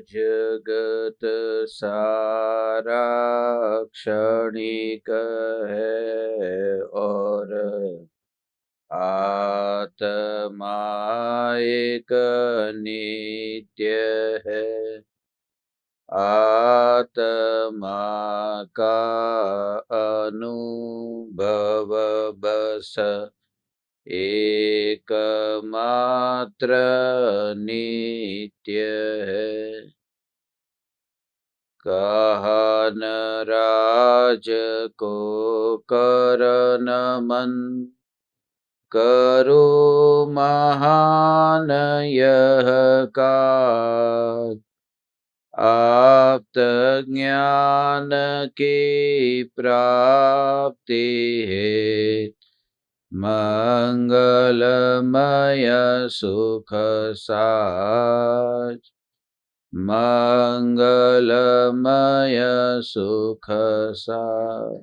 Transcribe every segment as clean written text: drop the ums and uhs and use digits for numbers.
जगत सारा क्षणिक है और आत्मा एक नित्य है। आत्मा का अनुभव बस एकमात्र नित्य है। कहन राज को करन मन करो महान यह काज। आप्त ज्ञान की प्राप्ति है मंगलमय सुख साज। मंगलमय सुख साज।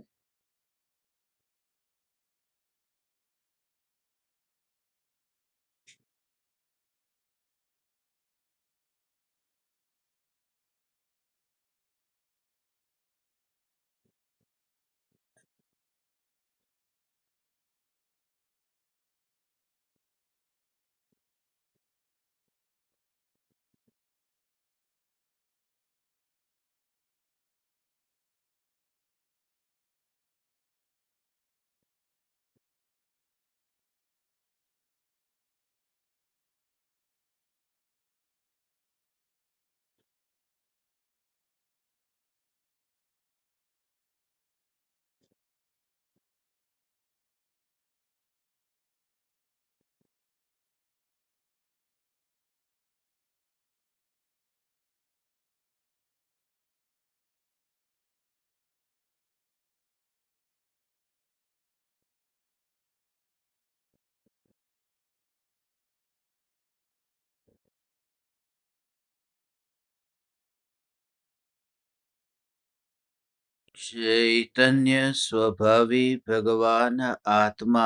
चैतन्य स्वभावी भगवान आत्मा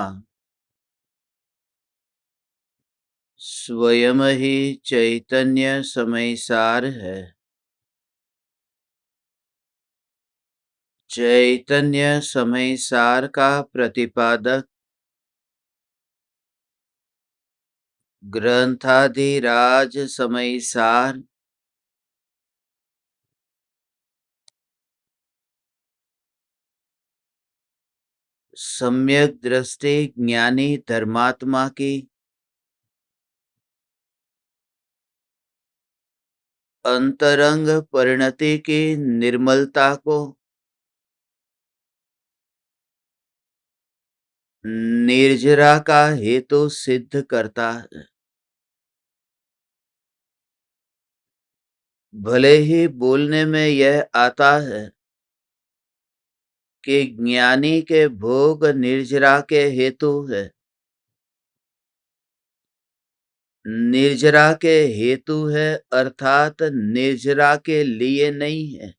स्वयं ही चैतन्य समयसार है। चैतन्य समयसार का प्रतिपादक ग्रंथाधिराज समयसार सम्यक दृष्टि ज्ञानी धर्मात्मा की अंतरंग परिणति की निर्मलता को निर्जरा का हेतु सिद्ध करता है। भले ही बोलने में यह आता है कि ज्ञानी के भोग निर्जरा के हेतु है, निर्जरा के हेतु है अर्थात निर्जरा के लिए नहीं है।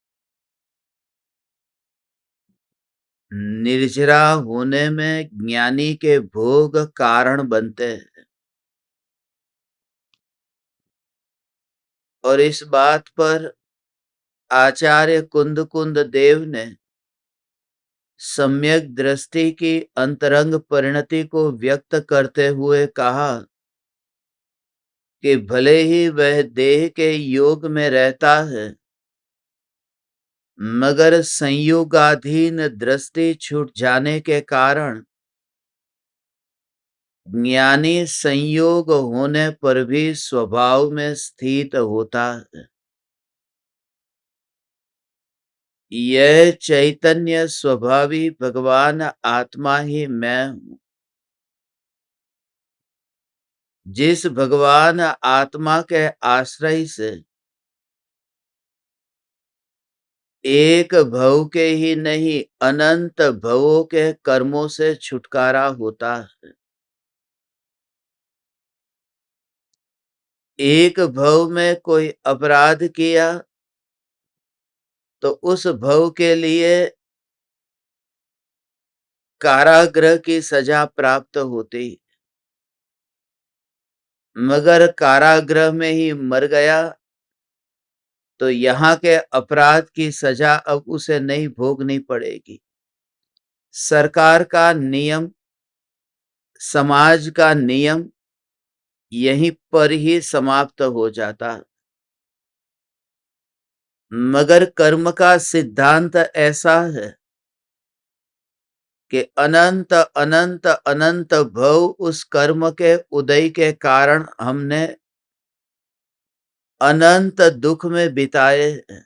निर्जरा होने में ज्ञानी के भोग कारण बनते हैं। और इस बात पर आचार्य कुंद कुंद देव ने सम्यक दृष्टि की अंतरंग परिणति को व्यक्त करते हुए कहा कि भले ही वह देह के योग में रहता है, मगर संयोगाधीन दृष्टि छूट जाने के कारण ज्ञानी संयोग होने पर भी स्वभाव में स्थित होता है। यह चैतन्य स्वभावी भगवान आत्मा ही मैं हूं। जिस भगवान आत्मा के आश्रय से एक भव के ही नहीं अनंत भवों के कर्मों से छुटकारा होता है। एक भव में कोई अपराध किया तो उस भव के लिए कारागृह की सजा प्राप्त होती, मगर कारागृह में ही मर गया तो यहाँ के अपराध की सजा अब उसे नहीं भोगनी पड़ेगी। सरकार का नियम, समाज का नियम यहीं पर ही समाप्त हो जाता। मगर कर्म का सिद्धांत ऐसा है कि अनंत अनंत अनंत भव उस कर्म के उदय के कारण हमने अनंत दुख में बिताए हैं।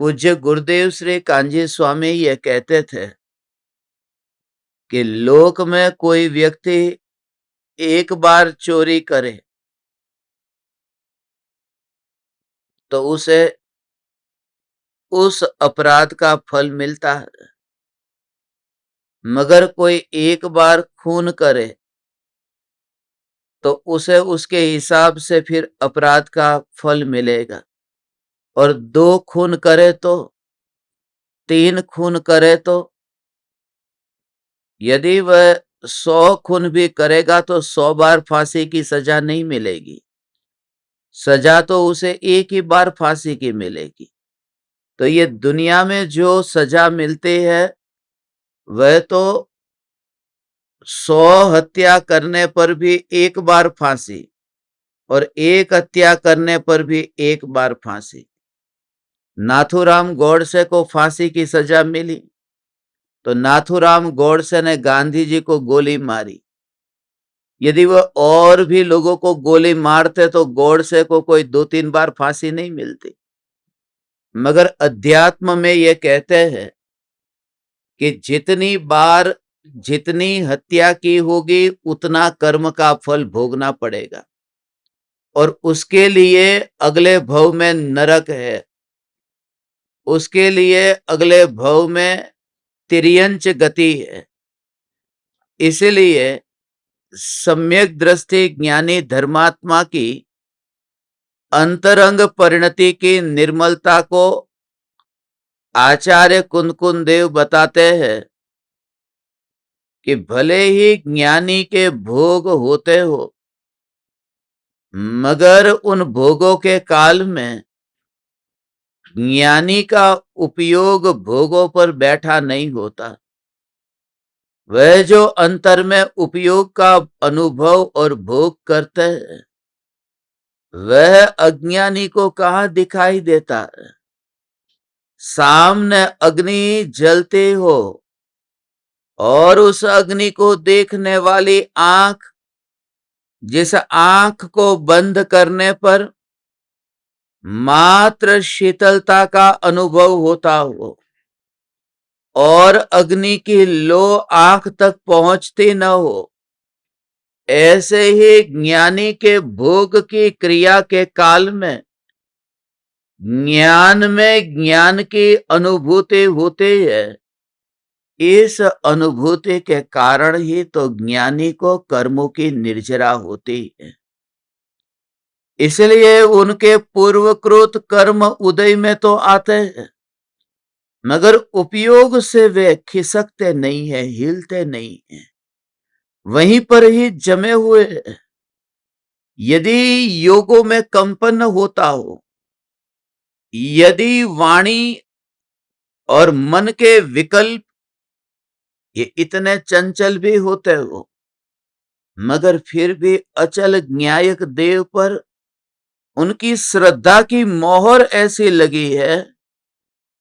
पूज्य गुरुदेव श्री कांजी स्वामी ये कहते थे कि लोक में कोई व्यक्ति एक बार चोरी करे तो उसे उस अपराध का फल मिलता है, मगर कोई एक बार खून करे तो उसे उसके हिसाब से फिर अपराध का फल मिलेगा। और 2 खून करे तो, 3 खून करे तो, यदि वह 100 खून भी करेगा तो 100 बार फांसी की सजा नहीं मिलेगी। सजा तो उसे एक ही बार फांसी की मिलेगी। तो ये दुनिया में जो सजा मिलती है वह तो 100 हत्या करने पर भी एक बार फांसी और 1 हत्या करने पर भी एक बार फांसी। नाथूराम गोडसे को फांसी की सजा मिली तो नाथूराम गोडसे ने गांधी जी को गोली मारी। यदि वह और भी लोगों को गोली मारते तो गोडसे को कोई 2-3 बार फांसी नहीं मिलती। मगर अध्यात्म में ये कहते हैं कि जितनी बार जितनी हत्या की होगी उतना कर्म का फल भोगना पड़ेगा और उसके लिए अगले भव में नरक है, उसके लिए अगले भव में तिर्यंच गति है। इसलिए सम्यक दृष्टि ज्ञानी धर्मात्मा की अंतरंग परिणति की निर्मलता को आचार्य कुंदकुंद देव बताते हैं कि भले ही ज्ञानी के भोग होते हो, मगर उन भोगों के काल में ज्ञानी का उपयोग भोगों पर बैठा नहीं होता। वह जो अंतर में उपयोग का अनुभव और भोग करते हैं वह अज्ञानी को कहाँ दिखाई देता है। सामने अग्नि जलते हो और उस अग्नि को देखने वाली आंख, जिस आंख को बंद करने पर मात्र शीतलता का अनुभव होता हो और अग्नि की लो आंख तक पहुंचती न हो, ऐसे ही ज्ञानी के भोग की क्रिया के काल में ज्ञान में ज्ञान की अनुभूति होती है। इस अनुभूति के कारण ही तो ज्ञानी को कर्मों की निर्जरा होती है। इसलिए उनके पूर्वकृत कर्म उदय में तो आते हैं, मगर उपयोग से वे खिसकते नहीं है, हिलते नहीं है, वहीं पर ही जमे हुए हैं। यदि योगों में कंपन होता हो, यदि वाणी और मन के विकल्प ये इतने चंचल भी होते हो, मगर फिर भी अचल न्यायक देव पर उनकी श्रद्धा की मोहर ऐसी लगी है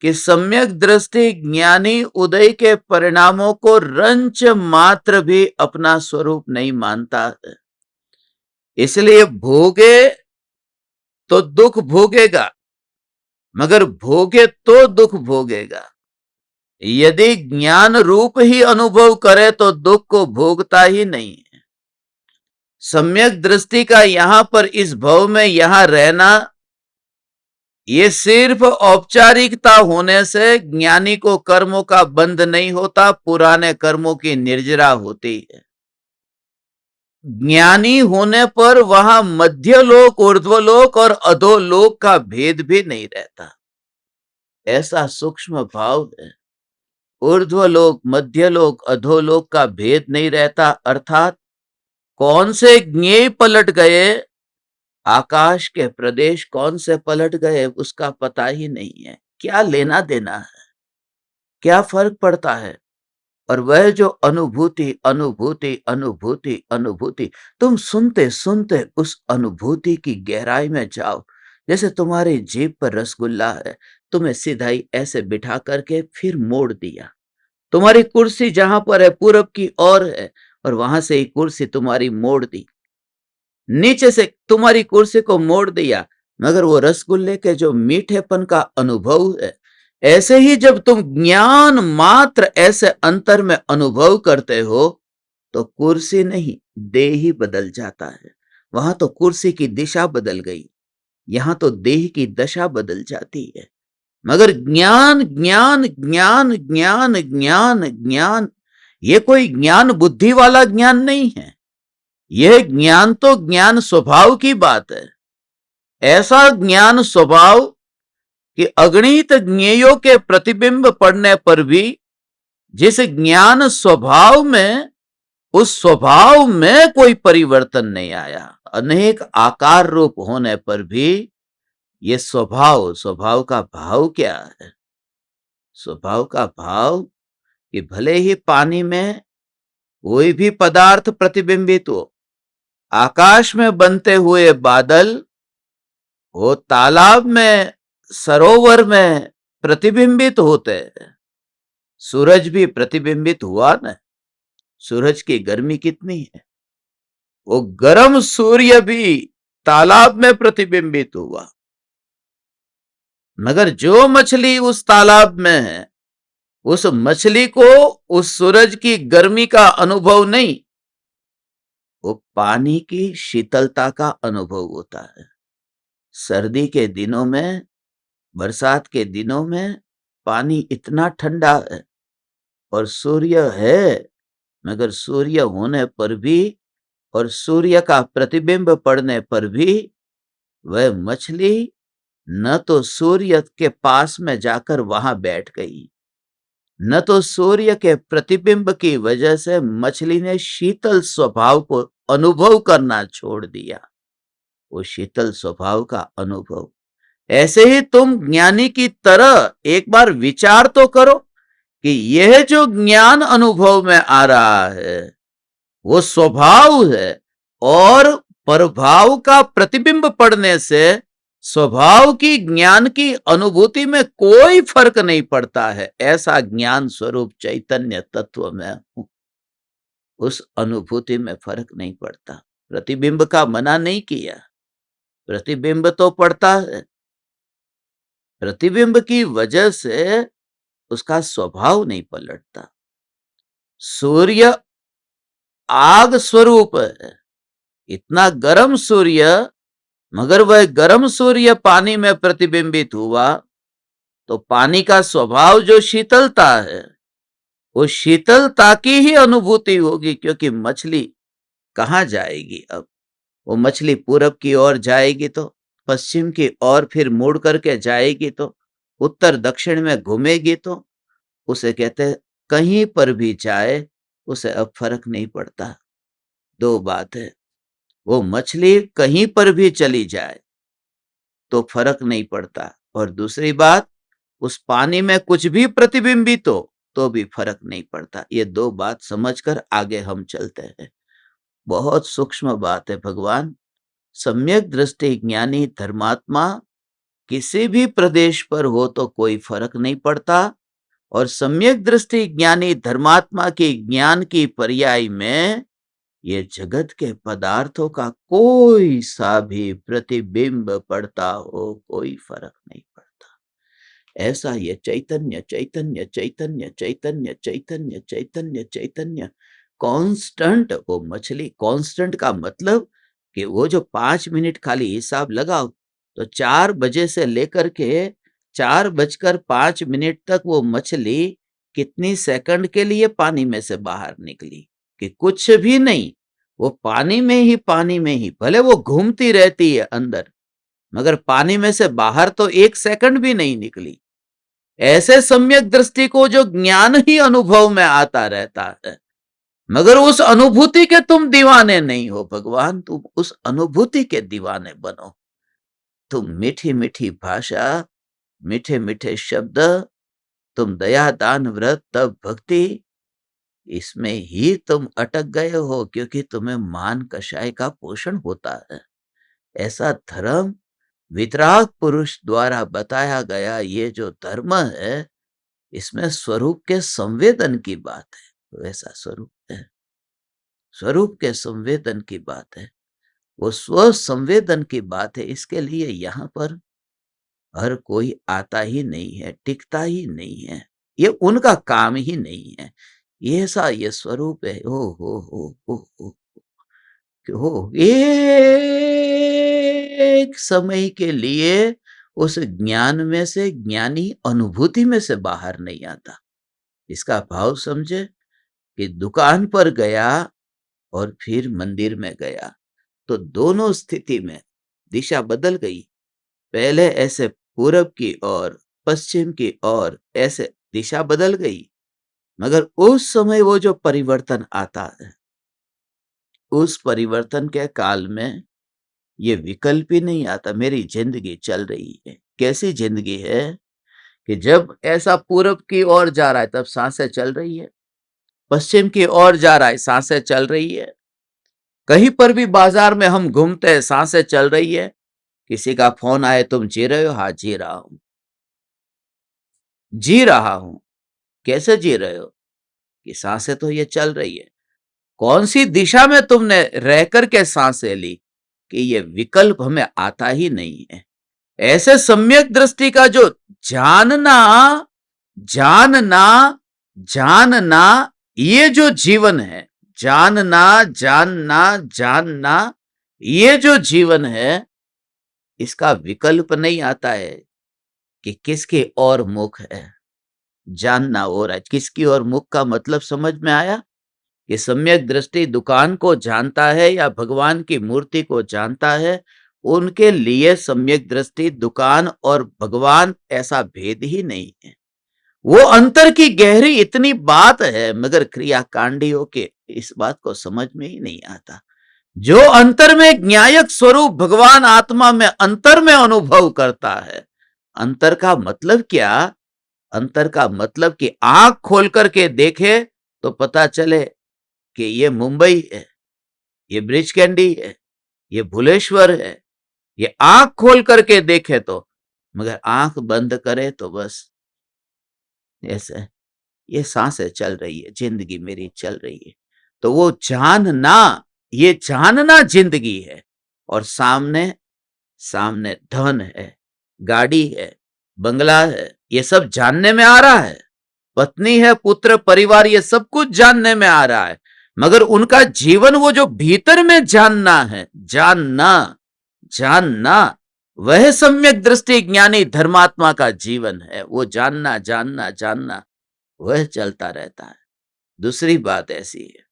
कि सम्यक दृष्टि ज्ञानी उदय के परिणामों को रंच मात्र भी अपना स्वरूप नहीं मानता है। इसलिए भोगे तो दुख भोगेगा, मगर भोगे तो दुख भोगेगा। यदि ज्ञान रूप ही अनुभव करे तो दुख को भोगता ही नहीं है। सम्यक दृष्टि का यहां पर इस भव में यहां रहना ये सिर्फ औपचारिकता होने से ज्ञानी को कर्मों का बंध नहीं होता, पुराने कर्मों की निर्जरा होती है। ज्ञानी होने पर वहां मध्यलोक, ऊर्ध्वलोक और अधोलोक का भेद भी नहीं रहता। ऐसा सूक्ष्म भाव है। ऊर्ध्वलोक, मध्यलोक, अधोलोक का भेद नहीं रहता, अर्थात कौन से ज्ञेय पलट गए आकाश के प्रदेश कौन से पलट गए उसका पता ही नहीं है। क्या लेना देना है, क्या फर्क पड़ता है। और वह जो अनुभूति अनुभूति अनुभूति अनुभूति, तुम सुनते सुनते उस अनुभूति की गहराई में जाओ। जैसे तुम्हारी जीभ पर रसगुल्ला है, तुम्हें सीधा ही ऐसे बिठा करके फिर मोड़ दिया। तुम्हारी कुर्सी जहां पर है पूरब की ओर है, और वहां से ही कुर्सी तुम्हारी मोड़ दी, नीचे से तुम्हारी कुर्सी को मोड़ दिया, मगर वो रसगुल्ले के जो मीठेपन का अनुभव है, ऐसे ही जब तुम ज्ञान मात्र ऐसे अंतर में अनुभव करते हो तो कुर्सी नहीं, देह ही बदल जाता है। वहां तो कुर्सी की दिशा बदल गई, यहां तो देह की दशा बदल जाती है। मगर ज्ञान ज्ञान ज्ञान ज्ञान ज्ञान ज्ञान, ये कोई ज्ञान बुद्धि वाला ज्ञान नहीं है। यह ज्ञान तो ज्ञान स्वभाव की बात है। ऐसा ज्ञान स्वभाव कि अगणित ज्ञेयों के प्रतिबिंब पड़ने पर भी जिस ज्ञान स्वभाव में, उस स्वभाव में कोई परिवर्तन नहीं आया। अनेक आकार रूप होने पर भी ये स्वभाव, स्वभाव का भाव क्या है? स्वभाव का भाव कि भले ही पानी में कोई भी पदार्थ प्रतिबिंबित हो, आकाश में बनते हुए बादल वो तालाब में, सरोवर में प्रतिबिंबित होते हैं। सूरज भी प्रतिबिंबित हुआ ना। सूरज की गर्मी कितनी है, वो गर्म सूर्य भी तालाब में प्रतिबिंबित हुआ। मगर जो मछली उस तालाब में है, उस मछली को उस सूरज की गर्मी का अनुभव नहीं, वो पानी की शीतलता का अनुभव होता है। सर्दी के दिनों में, बरसात के दिनों में पानी इतना ठंडा है, और सूर्य है, मगर सूर्य होने पर भी और सूर्य का प्रतिबिंब पड़ने पर भी वह मछली न तो सूर्य के पास में जाकर वहां बैठ गई, न तो सूर्य के प्रतिबिंब की वजह से मछली ने शीतल स्वभाव को अनुभव करना छोड़ दिया। वो शीतल स्वभाव का अनुभव। ऐसे ही तुम ज्ञानी की तरह एक बार विचार तो करो कि यह जो ज्ञान अनुभव में आ रहा है वो स्वभाव है, और प्रभाव का प्रतिबिंब पड़ने से स्वभाव की ज्ञान की अनुभूति में कोई फर्क नहीं पड़ता है। ऐसा ज्ञान स्वरूप चैतन्य तत्व में हूं, उस अनुभूति में फर्क नहीं पड़ता। प्रतिबिंब का मना नहीं किया, प्रतिबिंब तो पड़ता है। प्रतिबिंब की वजह से उसका स्वभाव नहीं पलटता। सूर्य आग स्वरूप है, इतना गर्म सूर्य, मगर वह गर्म सूर्य पानी में प्रतिबिंबित हुआ तो पानी का स्वभाव जो शीतलता है, वो शीतलता की ही अनुभूति होगी। क्योंकि मछली कहां जाएगी अब? वो मछली पूरब की ओर जाएगी तो, पश्चिम की ओर फिर मुड़ करके जाएगी तो, उत्तर दक्षिण में घूमेगी तो, उसे कहते हैं कहीं पर भी जाए उसे अब फर्क नहीं पड़ता। दो बात है, वो मछली कहीं पर भी चली जाए तो फर्क नहीं पड़ता, और दूसरी बात, उस पानी में कुछ भी प्रतिबिंबित हो तो भी फर्क नहीं पड़ता। ये दो बात समझकर आगे हम चलते हैं। बहुत सूक्ष्म बात है भगवान। सम्यक दृष्टि ज्ञानी धर्मात्मा किसी भी प्रदेश पर हो तो कोई फर्क नहीं पड़ता, और सम्यक दृष्टि ज्ञानी धर्मात्मा की ज्ञान की पर्याय में ये जगत के पदार्थों का कोई सा भी प्रतिबिंब पड़ता हो, कोई फर्क नहीं पड़ता। ऐसा ये चैतन्य चैतन्य चैतन्य चैतन्य चैतन्य चैतन्य चैतन्य कांस्टेंट। वो मछली कांस्टेंट का मतलब कि वो जो 5 मिनट खाली हिसाब लगाओ तो 4 बजे से लेकर के 4:05 तक वो मछली कितनी सेकंड के लिए पानी में से बाहर निकली? कि कुछ भी नहीं, वो पानी में ही, भले वो घूमती रहती है अंदर, मगर पानी में से बाहर तो 1 सेकंड भी नहीं निकली। ऐसे सम्यक दृष्टि को जो ज्ञान ही अनुभव में आता रहता है, मगर उस अनुभूति के तुम दीवाने नहीं हो भगवान, तुम उस अनुभूति के दीवाने बनो। तुम मीठी मीठी भाषा, मीठे मीठे शब्द, तुम दया दान व्रत तप भक्ति, इसमें ही तुम अटक गए हो, क्योंकि तुम्हें मान कषाय का पोषण होता है। ऐसा धर्म वितराग पुरुष द्वारा बताया गया ये जो धर्म है, इसमें स्वरूप के संवेदन की बात है। वैसा स्वरूप है, स्वरूप के संवेदन की बात है, वो स्व संवेदन की बात है। इसके लिए यहाँ पर हर कोई आता ही नहीं है, टिकता ही नहीं है, ये उनका काम ही नहीं है। ये ऐसा ये स्वरूप है। ओ हो हो, एक समय के लिए उस ज्ञान में से, ज्ञानी अनुभूति में से बाहर नहीं आता। इसका भाव समझे कि दुकान पर गया और फिर मंदिर में गया, तो दोनों स्थिति में दिशा बदल गई। पहले ऐसे पूरब की ओर, पश्चिम की ओर ऐसे दिशा बदल गई, मगर उस समय वो जो परिवर्तन आता है, उस परिवर्तन के काल में ये विकल्प ही नहीं आता। मेरी जिंदगी चल रही है, कैसी जिंदगी है कि जब ऐसा पूरब की ओर जा रहा है तब सांसें चल रही है, पश्चिम की ओर जा रहा है सांसें चल रही है, कहीं पर भी बाजार में हम घूमते हैं सांसें चल रही है। किसी का फोन आए, तुम जी रहे हो? हाँ जी रहा हूं, जी रहा हूं। कैसे जी रहे हो? कि सांसें तो ये चल रही है। कौन सी दिशा में तुमने रह करके सांसें ली? कि ये विकल्प हमें आता ही नहीं है। ऐसे सम्यक दृष्टि का जो जानना जानना जानना, ये जो जीवन है, जानना जानना जानना, ये जो जीवन है, इसका विकल्प नहीं आता है कि किसके और मुख है। जानना और है किसकी और मुख का मतलब समझ में आया कि सम्यक दृष्टि दुकान को जानता है या भगवान की मूर्ति को जानता है, उनके लिए सम्यक दृष्टि दुकान और भगवान ऐसा भेद ही नहीं है। वो अंतर की गहरी इतनी बात है, मगर क्रियाकांडियों के इस बात को समझ में ही नहीं आता। जो अंतर में ज्ञायक स्वरूप भगवान आत्मा में अंतर में अनुभव करता है, अंतर का मतलब क्या? अंतर का मतलब कि आंख खोल करके देखे तो पता चले कि ये मुंबई है, ये ब्रिज कैंडी है, ये भुलेश्वर है। ये आंख खोल करके देखे तो, मगर आंख बंद करे तो बस ऐसे ये सांसें चल रही है, जिंदगी मेरी चल रही है। तो वो जानना, ये जानना जिंदगी है। और सामने सामने धन है, गाड़ी है, बंगला है, ये सब जानने में आ रहा है। पत्नी है, पुत्र, परिवार, ये सब कुछ जानने में आ रहा है, मगर उनका जीवन वो जो भीतर में जानना है, जानना जानना, वह सम्यक दृष्टि ज्ञानी धर्मात्मा का जीवन है। वो जानना जानना जानना वह चलता रहता है। दूसरी बात ऐसी है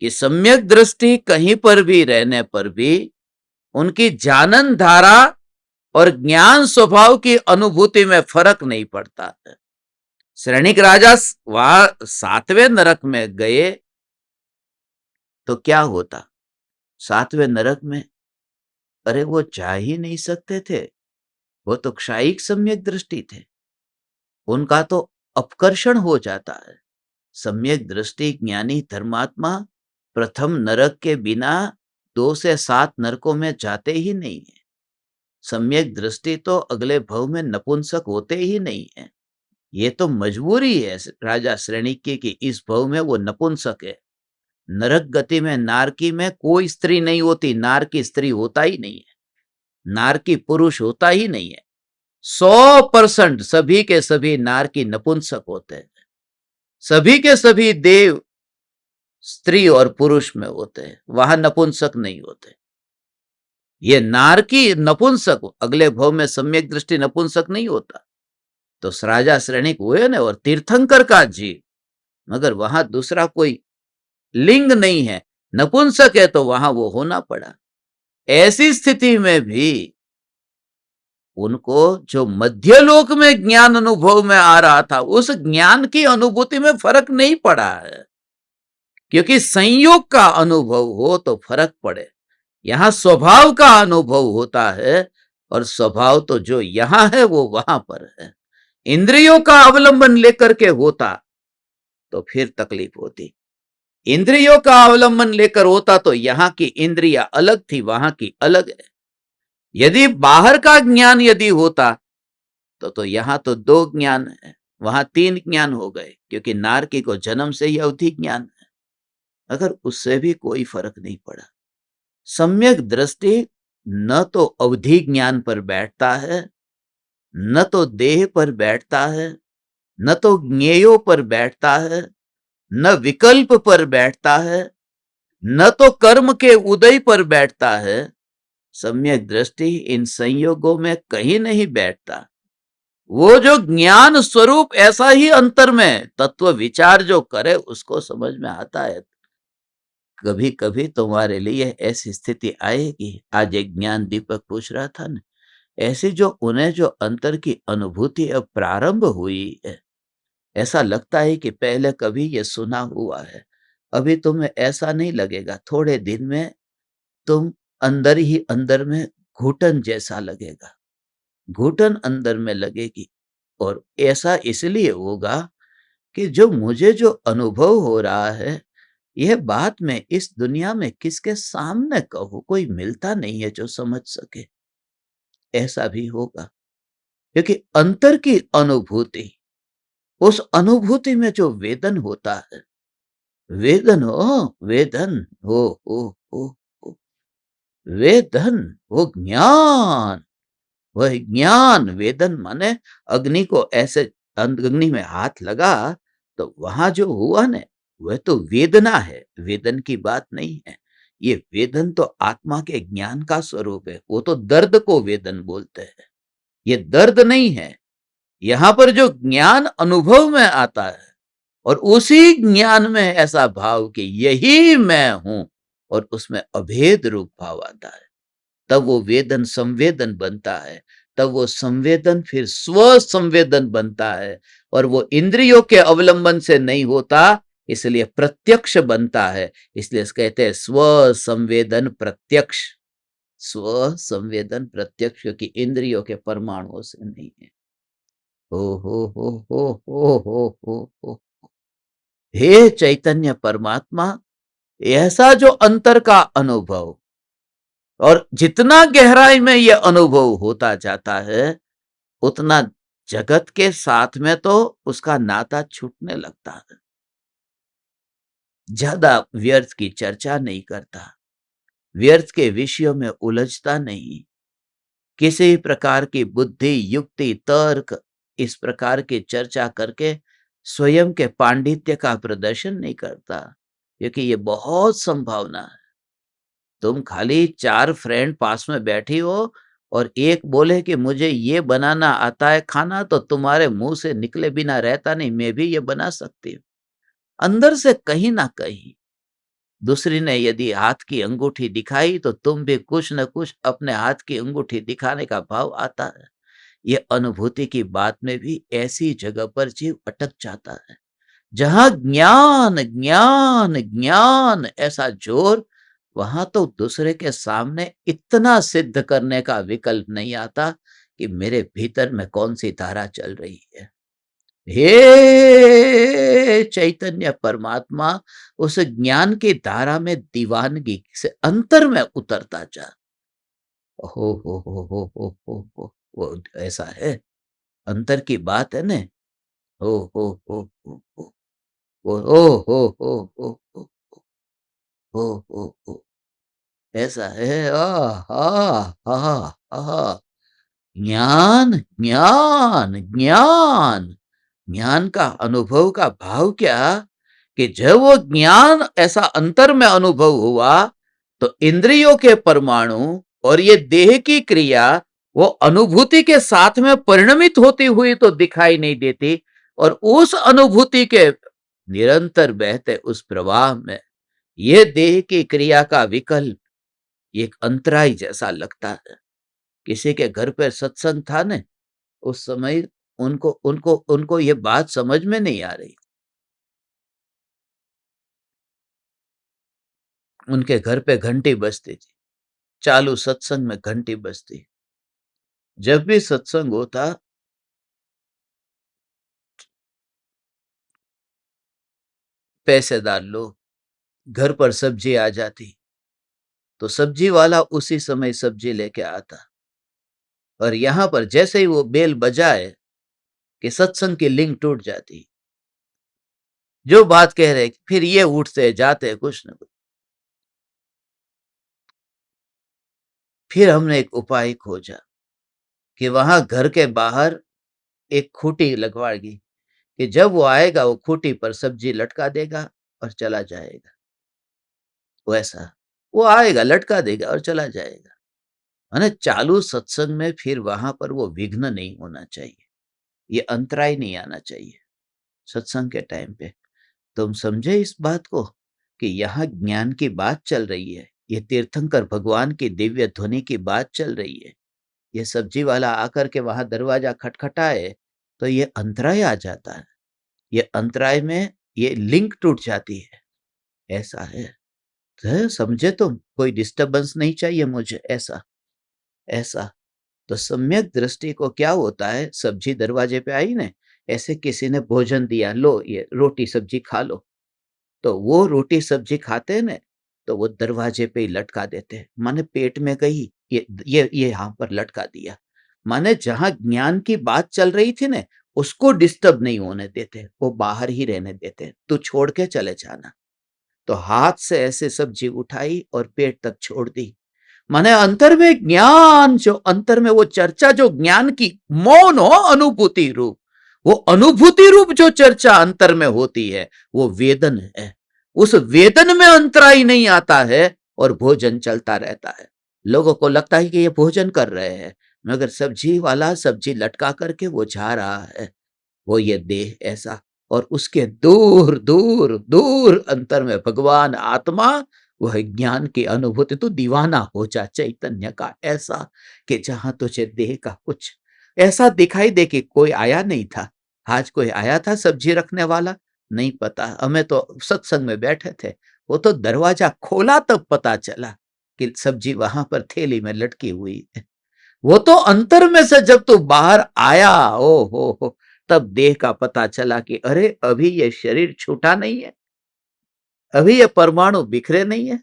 कि सम्यक दृष्टि कहीं पर भी रहने पर भी उनकी जानन धारा और ज्ञान स्वभाव की अनुभूति में फर्क नहीं पड़ता है। श्रेणिक राजा वहां 7वें नरक में गए तो क्या होता? 7वें नरक में, अरे वो जा ही नहीं सकते थे, वो तो क्षायिक सम्यक दृष्टि थे, उनका तो अपकर्षण हो जाता है। सम्यक दृष्टि ज्ञानी धर्मात्मा प्रथम नरक के बिना 2 से 7 नरकों में जाते ही नहीं है। सम्यक दृष्टि तो अगले भव में नपुंसक होते ही नहीं है। ये तो मजबूरी है राजा श्रेणिकी की, इस भव में वो नपुंसक है। नरक गति में नारकी में कोई स्त्री नहीं होती, नार की स्त्री होता ही नहीं है, नार की पुरुष होता ही नहीं है। 100% सभी के सभी नार की नपुंसक होते हैं। सभी के सभी देव स्त्री और पुरुष में होते हैं, वहां नपुंसक नहीं होते। ये नार की नपुंसक, अगले भव में सम्यक दृष्टि नपुंसक नहीं होता। तो राजा श्रेणिक हुए ना, और तीर्थंकर का जीव, मगर वहां दूसरा कोई लिंग नहीं है, नपुंसक है, तो वहां वो होना पड़ा। ऐसी स्थिति में भी उनको जो मध्यलोक में ज्ञान अनुभव में आ रहा था, उस ज्ञान की अनुभूति में फर्क नहीं पड़ा है। क्योंकि संयोग का अनुभव हो तो फर्क पड़े। यहां स्वभाव का अनुभव होता है, और स्वभाव तो जो यहां है वो वहां पर है। इंद्रियों का अवलंबन लेकर के होता तो फिर तकलीफ होती। इंद्रियों का अवलंबन लेकर होता तो यहां की इंद्रियां अलग थी, वहां की अलग है। यदि बाहर का ज्ञान यदि होता तो यहां तो दो ज्ञान है, वहां तीन ज्ञान हो गए, क्योंकि नारकी को जन्म से ही अवधि ज्ञान है। अगर उससे भी कोई फर्क नहीं पड़ा। सम्यक दृष्टि न तो अवधि ज्ञान पर बैठता है, न तो देह पर बैठता है, न तो ज्ञेयों पर बैठता है, न विकल्प पर बैठता है, न तो कर्म के उदय पर बैठता है। सम्यक दृष्टि इन संयोगों में कहीं नहीं बैठता। वो जो ज्ञान स्वरूप ऐसा ही अंतर में तत्व विचार जो करे उसको समझ में आता है। कभी कभी तुम्हारे लिए ऐसी स्थिति आएगी। आज एक ज्ञान दीपक पूछ रहा था ना, ऐसी जो उन्हें जो अंतर की अनुभूति अब प्रारंभ हुई है, ऐसा लगता है कि पहले कभी ये सुना हुआ है। अभी तुम्हें ऐसा नहीं लगेगा, थोड़े दिन में तुम अंदर ही अंदर में घुटन जैसा लगेगा, घुटन अंदर में लगेगी। और ऐसा इसलिए होगा कि जो मुझे जो अनुभव हो रहा है, यह बात मैं इस दुनिया में किसके सामने कहूं, कोई मिलता नहीं है जो समझ सके। ऐसा भी होगा क्योंकि अंतर की अनुभूति, उस अनुभूति में जो वेदन होता है, वेदन हो, वेदन हो, वेदन वो ज्ञान, वह ज्ञान। वेदन माने अग्नि को ऐसे अग्नि में हाथ लगा तो वहां जो हुआ ना, वह तो वेदना है, वेदन की बात नहीं है। ये वेदन तो आत्मा के ज्ञान का स्वरूप है। वो तो दर्द को वेदन बोलते हैं, ये दर्द नहीं है। यहां पर जो ज्ञान अनुभव में आता है, और उसी ज्ञान में ऐसा भाव कि यही मैं हूं, और उसमें अभेद रूप भाव आता है, तब वो वेदन संवेदन बनता है। तब वो संवेदन फिर स्व संवेदन बनता है, और वो इंद्रियों के अवलंबन से नहीं होता, इसलिए प्रत्यक्ष बनता है। इसलिए कहते हैं स्व संवेदन प्रत्यक्ष, स्व संवेदन प्रत्यक्ष, क्योंकि इंद्रियों के परमाणुओं से नहीं है। हो हो। हे चैतन्य परमात्मा, ऐसा जो अंतर का अनुभव, और जितना गहराई में यह अनुभव होता जाता है, उतना जगत के साथ में तो उसका नाता छूटने लगता है। ज्यादा व्यर्थ की चर्चा नहीं करता, व्यर्थ के विषयों में उलझता नहीं, किसी प्रकार की बुद्धि युक्ति तर्क इस प्रकार की चर्चा करके स्वयं के पांडित्य का प्रदर्शन नहीं करता, क्योंकि ये बहुत संभावना है। तुम खाली चार फ्रेंड पास में बैठी हो और एक बोले कि मुझे ये बनाना आता है खाना, तो तुम्हारे मुंह से निकले बिना रहता नहीं, मैं भी ये बना सकती हूँ। अंदर से कहीं ना कहीं दूसरी ने यदि हाथ की अंगूठी दिखाई तो तुम भी कुछ न कुछ अपने हाथ की अंगूठी दिखाने का भाव आता है। ये अनुभूति की बात में भी ऐसी जगह पर जीव अटक जाता है जहां ज्ञान ज्ञान ज्ञान ऐसा जोर, वहां तो दूसरे के सामने इतना सिद्ध करने का विकल्प नहीं आता कि मेरे भीतर में कौन सी धारा चल रही है। हे चैतन्य परमात्मा, उस ज्ञान की धारा में दीवानगी से अंतर में उतरता जा। वो ऐसा है, अंतर की बात है ने। हो ओ हो हो हो, ऐसा है। ज्ञान ज्ञान ज्ञान, ज्ञान का अनुभव का भाव क्या, कि जब वो ज्ञान ऐसा अंतर में अनुभव हुआ तो इंद्रियों के परमाणु और ये देह की क्रिया वो अनुभूति के साथ में परिणमित होती हुई तो दिखाई नहीं देती, और उस अनुभूति के निरंतर बहते उस प्रवाह में ये देह की क्रिया का विकल्प एक अंतराय जैसा लगता है। किसी के घर पर सत्संग था न, उस समय उनको उनको उनको ये बात समझ में नहीं आ रही। उनके घर पे घंटी बजती थी, चालू सत्संग में घंटी बजती। जब भी सत्संग होता, पैसेदार लोग घर पर सब्जी आ जाती, तो सब्जी वाला उसी समय सब्जी लेके आता, और यहां पर जैसे ही वो बेल बजाए कि सत्संग की लिंक टूट जाती। जो बात कह रहे फिर ये उठते जाते कुछ न कुछ। फिर हमने एक उपाय खोजा कि वहां घर के बाहर एक खूंटी लगवाएगी कि जब वो आएगा वो खूंटी पर सब्जी लटका देगा और चला जाएगा। वैसा वो आएगा, लटका देगा और चला जाएगा। माने चालू सत्संग में फिर वहां पर वो विघ्न नहीं होना चाहिए, ये अंतराय नहीं आना चाहिए सत्संग के टाइम पे। तुम समझे इस बात को कि यहाँ ज्ञान की बात चल रही है, ये तीर्थंकर भगवान की दिव्य ध्वनि की बात चल रही है। ये सब्जी वाला आकर के वहां दरवाजा खटखटाए तो ये अंतराय आ जाता है। ये अंतराय में ये लिंक टूट जाती है। ऐसा है, तो समझे तुम, कोई डिस्टरबेंस नहीं चाहिए मुझे। ऐसा ऐसा तो सम्यक दृष्टि को क्या होता है, सब्जी दरवाजे पे आई ना, ऐसे किसी ने भोजन दिया, लो ये रोटी सब्जी खा लो, तो वो रोटी सब्जी खाते हैं ना, तो वो दरवाजे पे ही लटका देते हैं। माने पेट में गई, ये यहाँ पर लटका दिया। माने जहां ज्ञान की बात चल रही थी ना, उसको डिस्टर्ब नहीं होने देते, वो बाहर ही रहने देते, तू छोड़ के चले जाना। तो हाथ से ऐसे सब्जी उठाई और पेट तक छोड़ दी। माने अंतर में ज्ञान, जो अंतर में वो चर्चा, जो ज्ञान की मौन हो अनुभूति रूप, वो अनुभूति रूप जो चर्चा अंतर में होती है, वो वेदन है। उस वेदन में अंतराय नहीं आता है और भोजन चलता रहता है। लोगों को लगता है कि ये भोजन कर रहे हैं, मगर सब्जी वाला सब्जी लटका करके वो जा रहा है, वो ये देह ऐसा। और उसके दूर दूर दूर अंतर में भगवान आत्मा, वह ज्ञान की अनुभूति। तो दीवाना हो जा चैतन्य का ऐसा कि जहां तुझे देह का कुछ ऐसा दिखाई दे कि कोई आया नहीं था। आज कोई आया था सब्जी रखने वाला, नहीं पता, हमें तो सत्संग में बैठे थे, वो तो दरवाजा खोला तब पता चला कि सब्जी वहां पर थैली में लटकी हुई है। वो तो अंतर में से जब तू बाहर आया, ओ हो, तब देह का पता चला कि अरे अभी ये शरीर छूटा नहीं है, अभी ये परमाणु बिखरे नहीं है,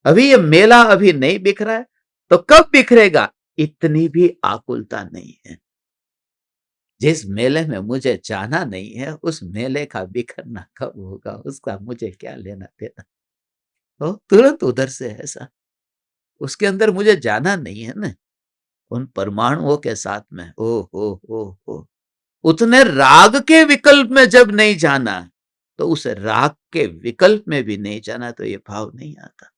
अभी ये मेला अभी नहीं बिखरा है। तो कब बिखरेगा, इतनी भी आकुलता नहीं है। जिस मेले में मुझे जाना नहीं है, उस मेले का बिखरना कब होगा, उसका मुझे क्या लेना देना। तो तुरंत उधर से ऐसा, उसके अंदर मुझे जाना नहीं है ना, उन परमाणुओं के साथ में। ओ हो, उतने राग के विकल्प में जब नहीं जाना, तो उस राग के विकल्प में भी नहीं जाना, तो ये भाव नहीं आता।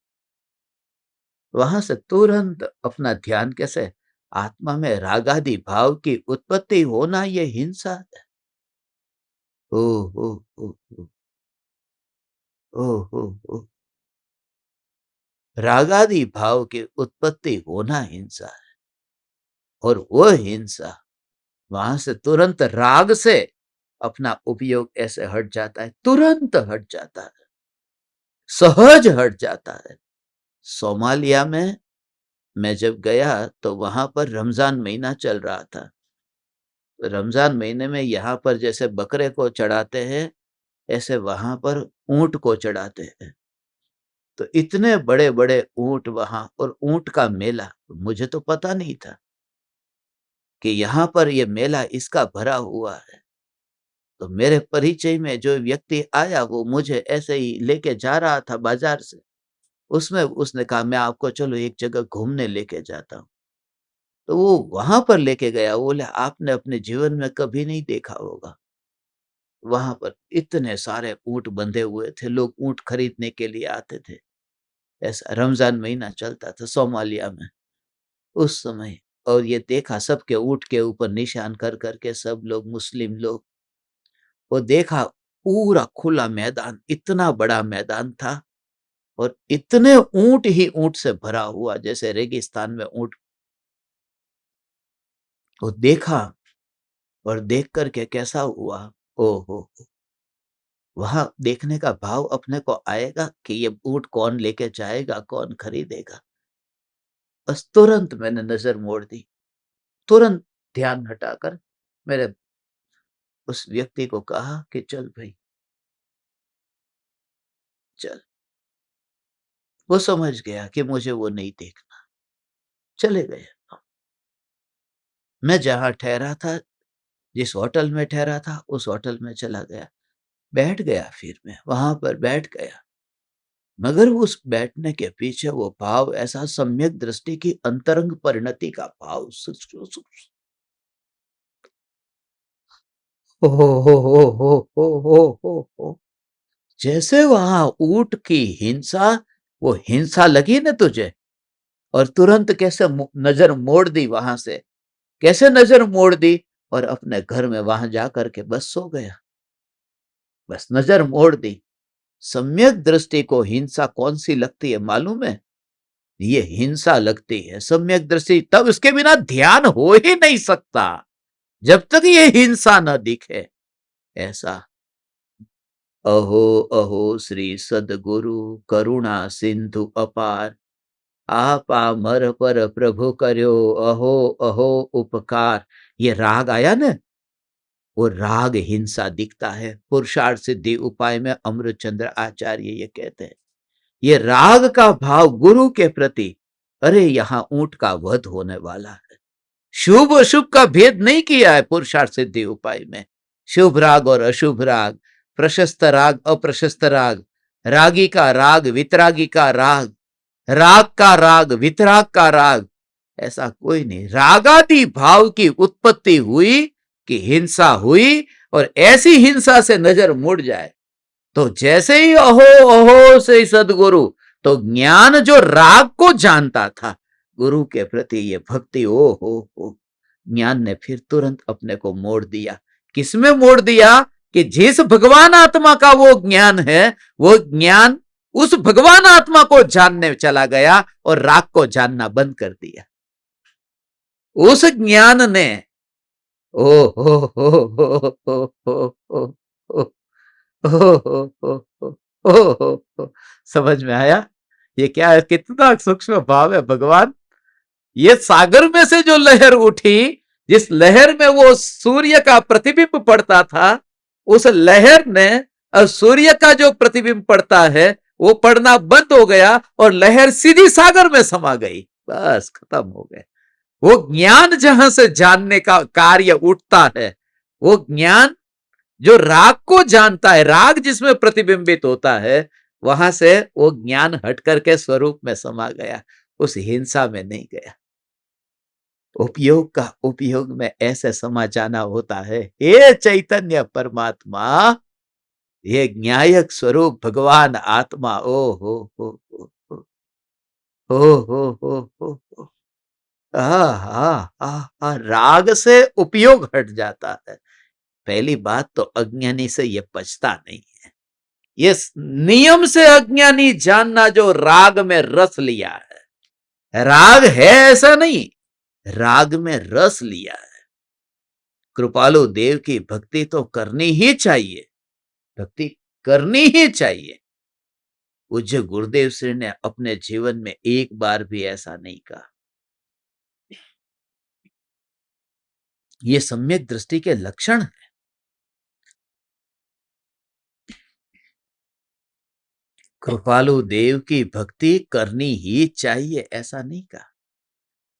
वहां से तुरंत अपना ध्यान कैसे, आत्मा में रागादि भाव की उत्पत्ति होना, ये हिंसा है। ओ हो हो हो ओ हो, रागादि भाव की उत्पत्ति होना हिंसा है। और वो हिंसा, वहां से तुरंत राग से अपना उपयोग ऐसे हट जाता है, तुरंत हट जाता है, सहज हट जाता है। सोमालिया में मैं जब गया तो वहां पर रमजान महीना चल रहा था। रमजान महीने में यहाँ पर जैसे बकरे को चढ़ाते हैं, ऐसे वहां पर ऊंट को चढ़ाते हैं। तो इतने बड़े बड़े ऊंट वहां, और ऊंट का मेला, मुझे तो पता नहीं था कि यहाँ पर ये मेला इसका भरा हुआ है। तो मेरे परिचय में जो व्यक्ति आया, वो मुझे ऐसे ही लेके जा रहा था बाजार से। उसमें उसने कहा मैं आपको चलो एक जगह घूमने लेके जाता हूँ। तो वो वहां पर लेके गया। वो बोले आपने अपने जीवन में कभी नहीं देखा होगा, वहां पर इतने सारे ऊंट बंधे हुए थे, लोग ऊंट खरीदने के लिए आते थे। ऐसा रमजान महीना चलता था सोमालिया में उस समय। और ये देखा सबके ऊंट के ऊपर निशान कर करके, सब लोग मुस्लिम लोग। वो देखा पूरा खुला मैदान, इतना बड़ा मैदान था, और इतने ऊंट ही ऊंट से भरा हुआ, जैसे रेगिस्तान में ऊंट। वो देखा, और देख करके कैसा हुआ, ओ हो, वहां देखने का भाव अपने को आएगा कि ये ऊंट कौन लेके जाएगा, कौन खरीदेगा। बस तुरंत मैंने नजर मोड़ दी, तुरंत ध्यान हटाकर मेरे उस व्यक्ति को कहा कि चल भाई चल। वो समझ गया कि मुझे वो नहीं देखना, चले गए। मैं जहां ठहरा था, जिस होटल में ठहरा था, उस होटल में चला गया, बैठ गया, फिर मैं वहां पर बैठ गया। मगर उस बैठने के पीछे वो भाव ऐसा, सम्यक दृष्टि की अंतरंग परिणति का भाव, हो हो हो हो हो हो। जैसे वहां ऊंट की हिंसा, वो हिंसा लगी ना तुझे, और तुरंत कैसे नजर मोड़ दी वहां से, कैसे नजर मोड़ दी, और अपने घर में वहां जाकर के बस सो गया। बस नजर मोड़ दी। सम्यक दृष्टि को हिंसा कौन सी लगती है मालूम है? ये हिंसा लगती है सम्यक दृष्टि, तब इसके बिना ध्यान हो ही नहीं सकता जब तक ये हिंसा न दिखे। ऐसा अहो अहो श्री सदगुरु, करुणा सिंधु अपार, आपा मर पर प्रभु कर्यो, अहो अहो उपकार। ये राग आया ना, वो राग हिंसा दिखता है। पुरुषार्थ सिद्धि उपाय में अमृतचंद्र आचार्य ये कहते हैं, ये राग का भाव गुरु के प्रति। अरे यहां ऊंट का वध होने वाला है। शुभ अशुभ का भेद नहीं किया है पुरुषार्थ सिद्धि उपाय में। शुभ राग और अशुभ राग, प्रशस्त राग अप्रशस्त राग, रागी का राग वितरागी का राग, राग का राग वितराग का राग, ऐसा कोई नहीं। रागादि भाव की उत्पत्ति हुई कि हिंसा हुई, और ऐसी हिंसा से नजर मुड़ जाए तो जैसे ही अहो अहो से सदगुरु, तो ज्ञान जो राग को जानता था, गुरु के प्रति ये भक्ति, ओ हो, ज्ञान ने फिर तुरंत अपने को मोड़ दिया। किसमें मोड़ दिया? कि जिस भगवान आत्मा का वो ज्ञान है, वो ज्ञान उस भगवान आत्मा को जानने चला गया और राग को जानना बंद कर दिया। उस ज्ञान ने ओ हो हो हो हो हो हो हो हो, समझ में आया? ये क्या है, कितना सूक्ष्म भाव है भगवान। ये सागर में से जो लहर उठी, जिस लहर में वो सूर्य का प्रतिबिंब पड़ता था, उस लहर ने, और सूर्य का जो प्रतिबिंब पड़ता है वो पड़ना बंद हो गया और लहर सीधी सागर में समा गई। बस खत्म हो गए। वो ज्ञान जहां से जानने का कार्य उठता है, वो ज्ञान जो राग को जानता है, राग जिसमें प्रतिबिंबित होता है, वहां से वो ज्ञान हट करके स्वरूप में समा गया, उस हिंसा में नहीं गया। उपयोग का उपयोग में ऐसे समा जाना होता है। हे चैतन्य परमात्मा, ये न्यायक स्वरूप भगवान आत्मा, ओ हो हो हो हो हो हो हो। राग से उपयोग हट जाता है। पहली बात तो अज्ञानी से ये पचता नहीं है। ये नियम से अज्ञानी जानना जो राग में रस लिया है, राग है ऐसा नहीं, राग में रस लिया है। कृपालु देव की भक्ति तो करनी ही चाहिए, भक्ति करनी ही चाहिए। पूज्य गुरुदेव श्री ने अपने जीवन में एक बार भी ऐसा नहीं कहा। ये सम्यक दृष्टि के लक्षण है। कृपालु देव की भक्ति करनी ही चाहिए ऐसा नहीं कहा।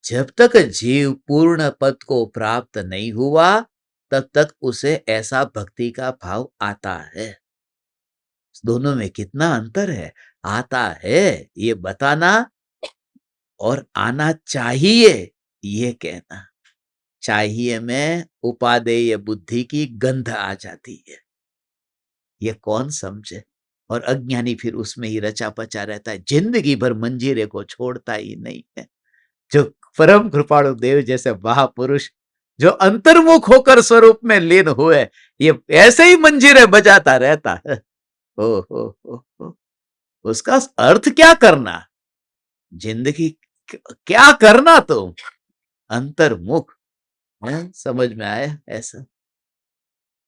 जब तक जीव पूर्ण पद को प्राप्त नहीं हुआ, तब तक उसे ऐसा भक्ति का भाव आता है। दोनों में कितना अंतर है? आता है ये बताना, और आना चाहिए ये कहना। चाहिए में उपादेय बुद्धि की गंध आ जाती है, ये कौन समझे? और अज्ञानी फिर उसमें ही रचा पचा रहता है, जिंदगी भर मंजीरे को छोड़ता ही नहीं है। जो परम कृपाणु देव जैसे महापुरुष जो अंतर्मुख होकर स्वरूप में लीन हुए, ये ऐसे ही मंजीरे बजाता रहता है। ओ उसका अर्थ क्या करना? जिंदगी क्या करना? तुम अंतर्मुख है, समझ में आया ऐसा?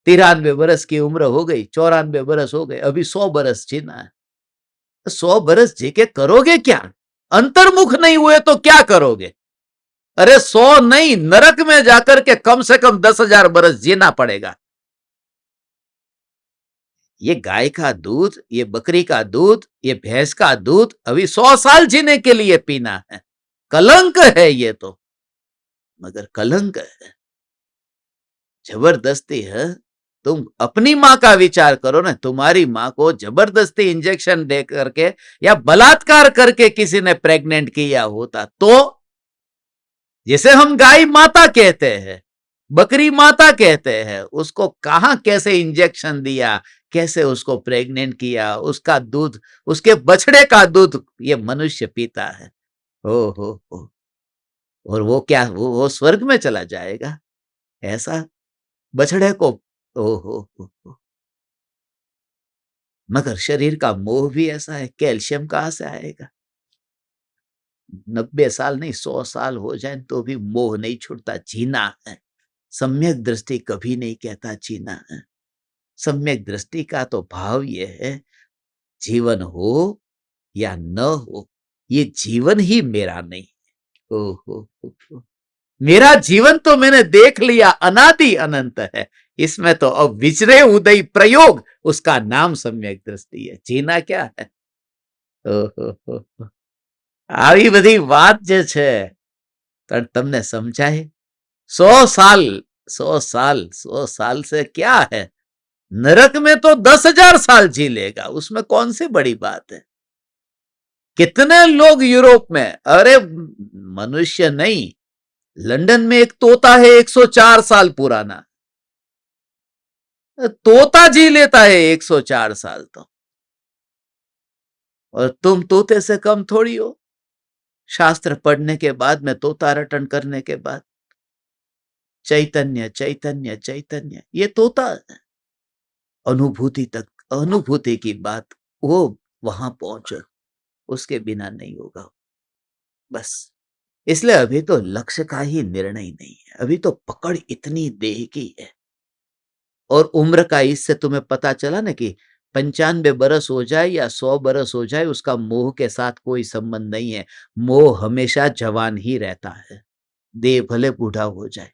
93 बरस की उम्र हो गई, 94 बरस हो गए, अभी 100 बरस जीना है। 100 बरस जी के करोगे क्या? अंतर्मुख नहीं हुए तो क्या करोगे? अरे 100 नहीं, नरक में जाकर के कम से कम 10,000 बरस जीना पड़ेगा। ये गाय का दूध, ये बकरी का दूध, ये भैंस का दूध अभी 100 साल जीने के लिए पीना है। कलंक है ये तो, मगर कलंक है, जबरदस्ती है। तुम अपनी मां का विचार करो ना, तुम्हारी मां को जबरदस्ती इंजेक्शन दे करके या बलात्कार करके किसी ने प्रेग्नेंट किया होता तो, जिसे हम गाय माता कहते हैं, बकरी माता कहते हैं, उसको कहां कैसे इंजेक्शन दिया, कैसे उसको प्रेग्नेंट किया, उसका दूध, उसके बछड़े का दूध ये मनुष्य पीता है। ओ हो, और वो क्या, वो स्वर्ग में चला जाएगा ऐसा बछड़े को? ओ हो, मगर शरीर का मोह भी ऐसा है, कैल्शियम कहां से आएगा? 90 साल नहीं, 100 साल हो जाए तो भी मोह नहीं छूटता, जीना है। सम्यक दृष्टि कभी नहीं कहता जीना है। सम्यक दृष्टि का तो भाव ये है, जीवन हो या न हो, ये जीवन ही मेरा नहीं। ओ हो। मेरा जीवन तो मैंने देख लिया, अनादि अनंत है, इसमें तो अब विचरे उदय प्रयोग, उसका नाम सम्यक दृष्टि है। जीना क्या है? ઓહો. આવી બધી વાત જે છે પણ તમને સમજાય? 100 साल, 100 साल, 100 साल से क्या है? नरक में तो 10,000 साल जी लेगा, उसमें कौन सी बड़ी बात है? कितने लोग यूरोप में, अरे मनुष्य नहीं, लंदन में एक तोता है 104 साल पुराना, तोता जी लेता है 104 साल तो, और तुम तोते से कम थोड़ी हो। शास्त्र पढ़ने के बाद में, तोता रटन करने के बाद, चैतन्य चैतन्य चैतन्य, ये तोता है। अनुभूति तक, अनुभूति की बात, वो वहां पहुंचे, उसके बिना नहीं होगा। बस इसलिए अभी तो लक्ष्य का ही निर्णय नहीं है, अभी तो पकड़ इतनी देह की है। और उम्र का इससे तुम्हें पता चला ना कि 95 बरस हो जाए या 100 बरस हो जाए, उसका मोह के साथ कोई संबंध नहीं है। मोह हमेशा जवान ही रहता है, देह भले बूढ़ा हो जाए।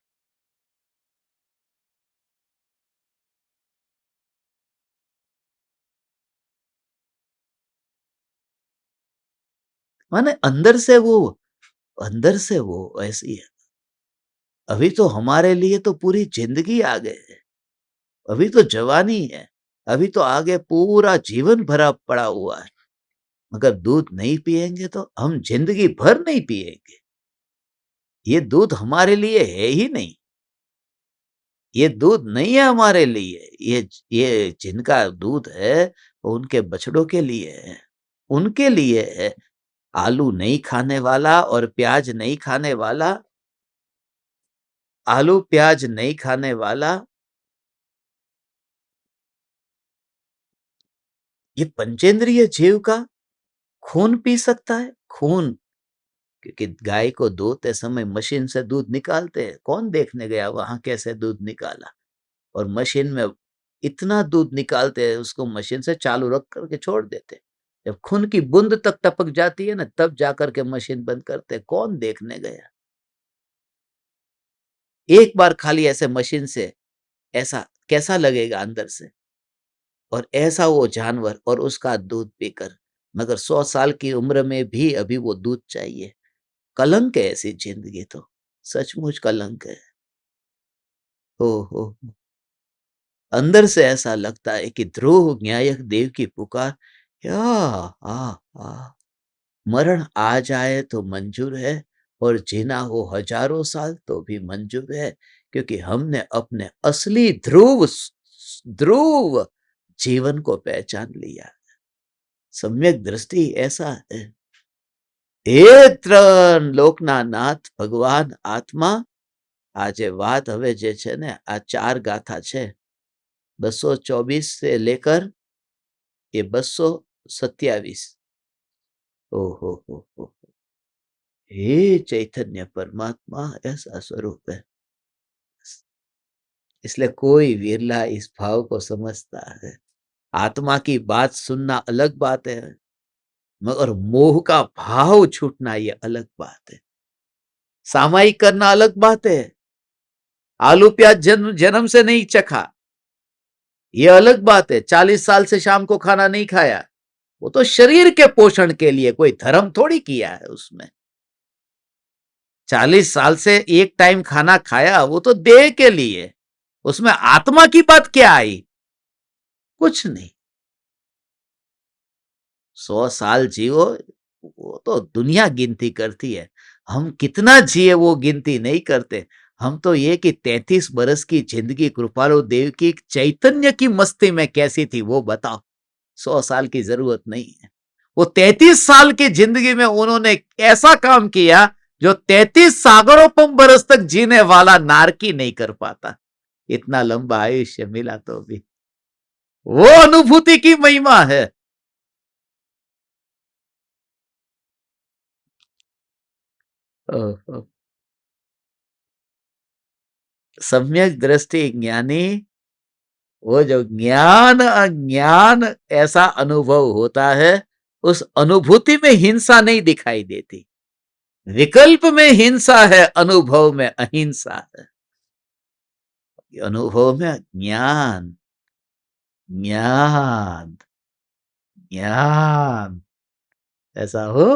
माने अंदर से वो ऐसी है। अभी तो हमारे लिए तो पूरी जिंदगी आगे है, अभी तो जवानी है, अभी तो आगे पूरा जीवन भरा पड़ा हुआ है। मगर दूध नहीं पिएंगे तो हम जिंदगी भर नहीं पिएंगे। ये दूध हमारे लिए है ही नहीं, ये दूध नहीं है हमारे लिए। ये जिनका दूध है वो उनके बछड़ों के लिए है, उनके लिए है। आलू नहीं खाने वाला और प्याज नहीं खाने वाला, आलू प्याज नहीं खाने वाला, ये पंचेंद्रिय जीव का खून पी सकता है? खून, क्योंकि गाय को दूधते समय मशीन से दूध निकालते हैं, कौन देखने गया वहां कैसे दूध निकाला? और मशीन में इतना दूध निकालते हैं, उसको मशीन से चालू रख करके छोड़ देते हैं। जब खून की बूंद तक टपक जाती है ना, तब जाकर के मशीन बंद करते हैं। कौन देखने गया? एक बार खाली ऐसे मशीन से ऐसा कैसा लगेगा अंदर से? और ऐसा वो जानवर और उसका दूध पीकर, मगर 100 साल की उम्र में भी अभी वो दूध चाहिए। कलंक है ऐसी जिंदगी तो, सचमुच कलंक है। हो अंदर से ऐसा लगता है कि ध्रुव न्यायक देव की पुकार, या आ आ मरण आ जाए तो मंजूर है, और जीना हो 1000 साल तो भी मंजूर है, क्योंकि हमने अपने असली ध्रुव जीवन को पहचान लिया। सम्यक दृष्टि ऐसा है। हे ત્રણ લોકના નાથ ભગવાન આત્મા, આ જે વાત હવે જે છે ને, આ 4 ગાથા છે, 224 से लेकर ये 227। हो। हे चैतन्य परमात्मा ऐसा स्वरूप है। इसलिए कोई विरला इस भाव को समझता है। आत्मा की बात सुनना अलग बात है, मगर मोह का भाव छूटना ये अलग बात है। सामायिक करना अलग बात है। आलू प्याज जन्म जन्म से नहीं चखा, ये अलग बात है। 40 साल से शाम को खाना नहीं खाया, वो तो शरीर के पोषण के लिए, कोई धर्म थोड़ी किया है उसमें। 40 साल से एक टाइम खाना खाया, वो तो देह के लिए। उसमें आत्मा की बात क्या आई? कुछ नहीं। 100 साल जियो, वो तो दुनिया गिनती करती है। हम कितना जिए वो गिनती नहीं करते। हम तो ये कि 33 बरस की जिंदगी कृपालु देव की चैतन्य की मस्ती में कैसी थी वो बताओ। 100 साल की जरूरत नहीं है। वो 33 साल की जिंदगी में उन्होंने ऐसा काम किया जो 33 सागरों बरस तक जीने वाला नारकी नहीं कर पाता। इतना लंबा आयुष्य मिला तो भी वो अनुभूति की महिमा है। ओह, सम्यक दृष्टि ज्ञानी, वो जो ज्ञान अज्ञान ऐसा अनुभव होता है, उस अनुभूति में हिंसा नहीं दिखाई देती। विकल्प में हिंसा है, अनुभव में अहिंसा है। अनुभव में ज्ञान, ज्ञान, ज्ञान ऐसा हो।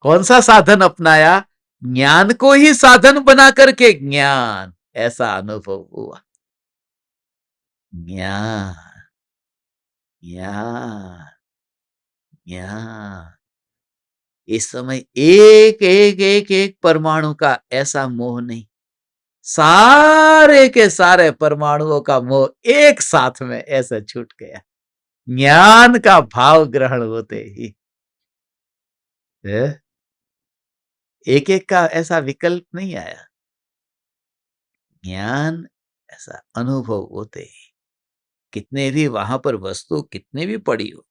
कौन सा साधन अपनाया? ज्ञान को ही साधन बना करके ज्ञान, ऐसा अनुभव हुआ। ज्ञान, ज्ञान, ज्ञान। इस समय एक एक एक एक परमाणु का ऐसा मोह नहीं, सारे के सारे परमाणुओं का मोह एक साथ में ऐसा छूट गया, ज्ञान का भाव ग्रहण होते ही। एक एक का ऐसा विकल्प नहीं आया, ज्ञान ऐसा अनुभव होते ही। कितने भी वहां पर वस्तु कितने भी पड़ी हो,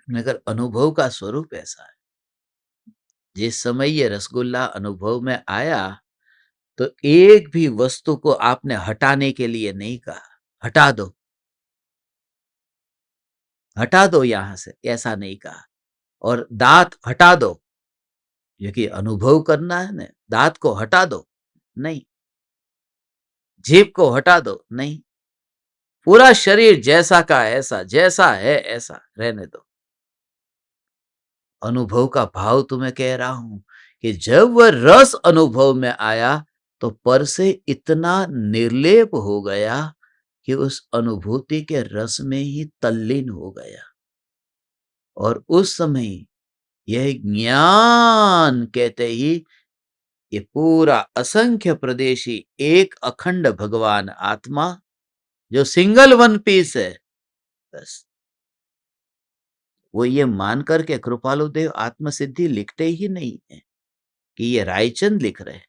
मगर अनुभव का स्वरूप ऐसा है। जिस समय ये रसगुल्ला अनुभव में आया, तो एक भी वस्तु को आपने हटाने के लिए नहीं कहा, हटा दो, हटा दो यहां से, ऐसा नहीं कहा। और दांत हटा दो, क्योंकि अनुभव करना है ना, दांत को हटा दो नहीं, जीभ को हटा दो नहीं, पूरा शरीर जैसा का ऐसा, जैसा है ऐसा रहने दो। अनुभव का भाव तुम्हें कह रहा हूं कि जब वह रस अनुभव में आया, तो पर से इतना निर्लेप हो गया कि उस अनुभूति के रस में ही तल्लीन हो गया। और उस समय यह ज्ञान कहते ही ये पूरा असंख्य प्रदेशी एक अखंड भगवान आत्मा, जो सिंगल वन पीस है, बस वो ये मान करके कृपालु देव आत्मसिद्धि लिखते ही नहीं है कि ये रायचंद लिख रहे हैं,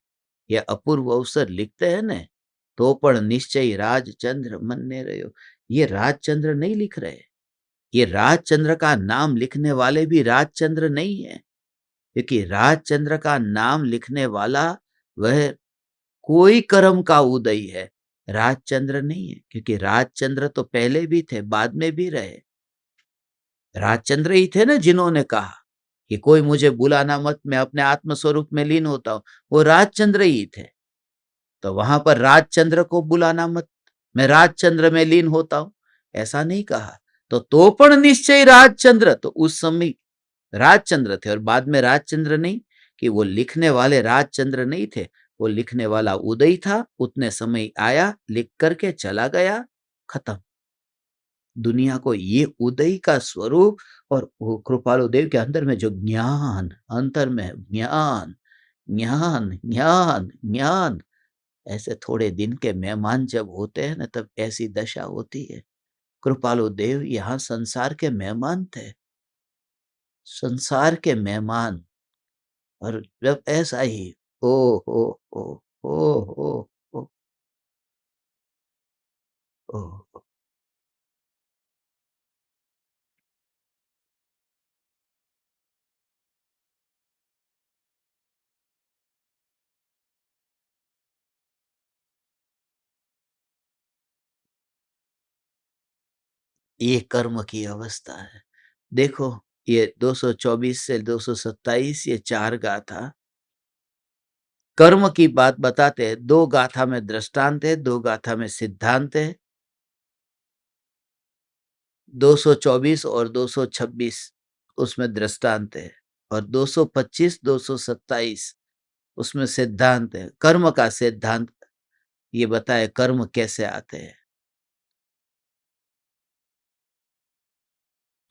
ये अपूर्व अवसर लिखते हैं ने, तो पण निश्चय राजचंद्र मन ने रहो। ये राजचंद्र नहीं लिख रहे। ये राजचंद्र का नाम लिखने वाले भी राजचंद्र नहीं है, क्योंकि राजचंद्र का नाम लिखने वाला वह कोई कर्म का उदय है, राजचंद्र नहीं है। क्योंकि राजचंद्र तो पहले भी थे, बाद में भी रहे। राजचंद्र ही थे ना जिन्होंने कहा कि कोई मुझे बुलाना मत, मैं अपने आत्म स्वरूप में लीन होता हूं। वो राजचंद्र ही थे। तो वहां पर राजचंद्र को बुलाना मत, मैं राजचंद्र में लीन होता हूं, ऐसा नहीं कहा। तो पण निश्चय राजचंद्र, तो उस समय राजचंद्र थे और बाद में राजचंद्र नहीं, कि वो लिखने वाले राजचंद्र नहीं थे। वो लिखने वाला उदय था, उतने समय आया, लिख करके चला गया, खत्म। दुनिया को ये उदय का स्वरूप, और वो कृपालु देव के अंदर में जो ज्ञान, अंतर में ज्ञान, ज्ञान, ज्ञान, ज्ञान, ऐसे थोड़े दिन के मेहमान जब होते हैं ना, तब ऐसी दशा होती है। कृपालु देव यहाँ संसार के मेहमान थे, संसार के मेहमान। और जब ऐसा ही ओ हो ओ ओ ओ ओ ओ ये कर्म की अवस्था है। देखो, ये 224 से 227 ये 4 गाथा कर्म की बात बताते हैं। 2 गाथा में दृष्टांत है, 2 गाथा में सिद्धांत है। 224 और 226 उसमें दृष्टांत है और 225, 227 उसमें सिद्धांत है। कर्म का सिद्धांत ये बताए कर्म कैसे आते हैं।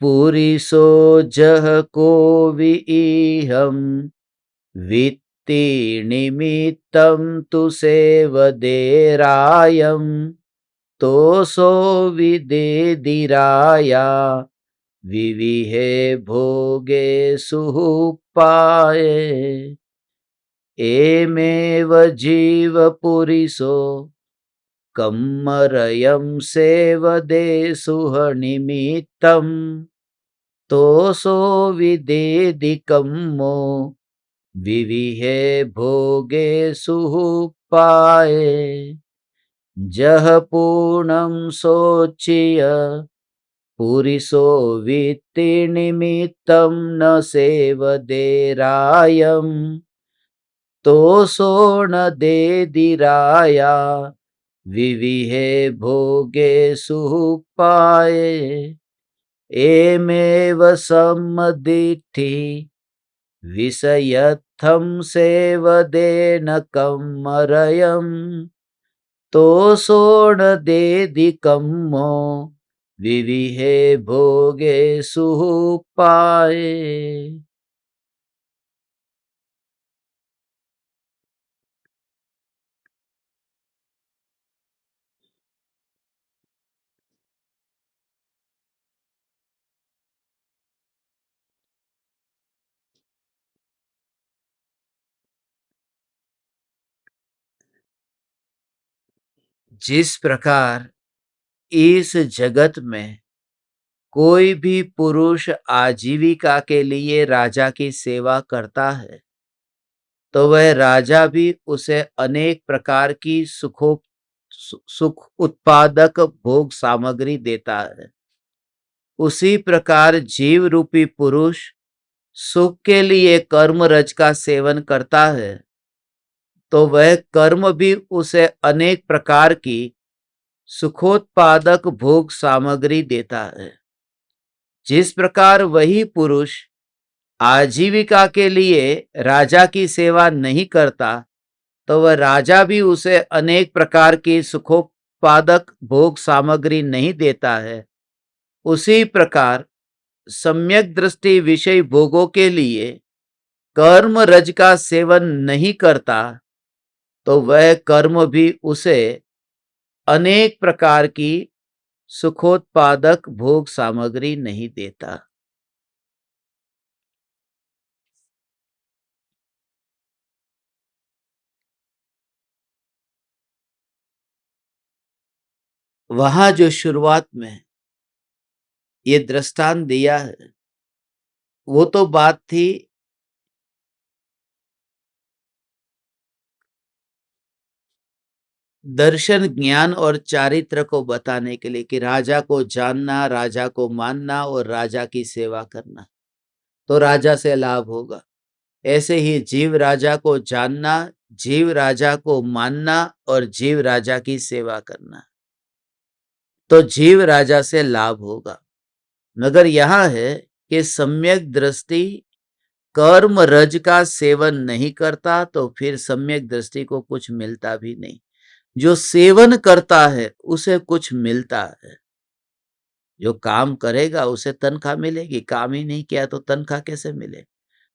पुरिसो जह को विहम वित्ति निमित्तं तु सेवदेरायं तोसो विदेदिराया विविहे भोगे सुहुपाये एमेव जीवपुरिसो कम्मरयं सेवदेसुह निमित्तं तोसो विदेदिकम्मो विविहे भोगे सुहुपाये जह पूर्णं सोचिय पुरिसो वित्ति निमित्तं न सेवदेरायं तोसो न देदिराया विविहे भोगे सुहुपाये एमेव सम्मदिठि विषयत्थं सेवदेन कम्मरयं तोसो न देदिकम्मो विविहे भोगे सुहुपाये। जिस प्रकार इस जगत में कोई भी पुरुष आजीविका के लिए राजा की सेवा करता है तो वह राजा भी उसे अनेक प्रकार की सुख उत्पादक भोग सामग्री देता है। उसी प्रकार जीव रूपी पुरुष सुख के लिए कर्म रज का सेवन करता है तो वह कर्म भी उसे अनेक प्रकार की सुखोत्पादक भोग सामग्री देता है। जिस प्रकार वही पुरुष आजीविका के लिए राजा की सेवा नहीं करता तो वह राजा भी उसे अनेक प्रकार की सुखोत्पादक भोग सामग्री नहीं देता है। उसी प्रकार सम्यक दृष्टि विषय भोगों के लिए कर्म रज का सेवन नहीं करता तो वह कर्म भी उसे अनेक प्रकार की सुखोत्पादक भोग सामग्री नहीं देता। वहां जो शुरुआत में ये दृष्टांत दिया है वो तो बात थी दर्शन ज्ञान और चारित्र को बताने के लिए कि राजा को जानना, राजा को मानना और राजा की सेवा करना तो राजा से लाभ होगा। ऐसे ही जीव राजा को जानना, जीव राजा को मानना और जीव राजा की सेवा करना तो जीव राजा से लाभ होगा। मगर यहां है कि सम्यक दृष्टि कर्म रज का सेवन नहीं करता तो फिर सम्यक दृष्टि को कुछ मिलता भी नहीं। जो सेवन करता है उसे कुछ मिलता है। जो काम करेगा उसे तनख्वाह मिलेगी, काम ही नहीं किया तो तनख्वाह कैसे मिले।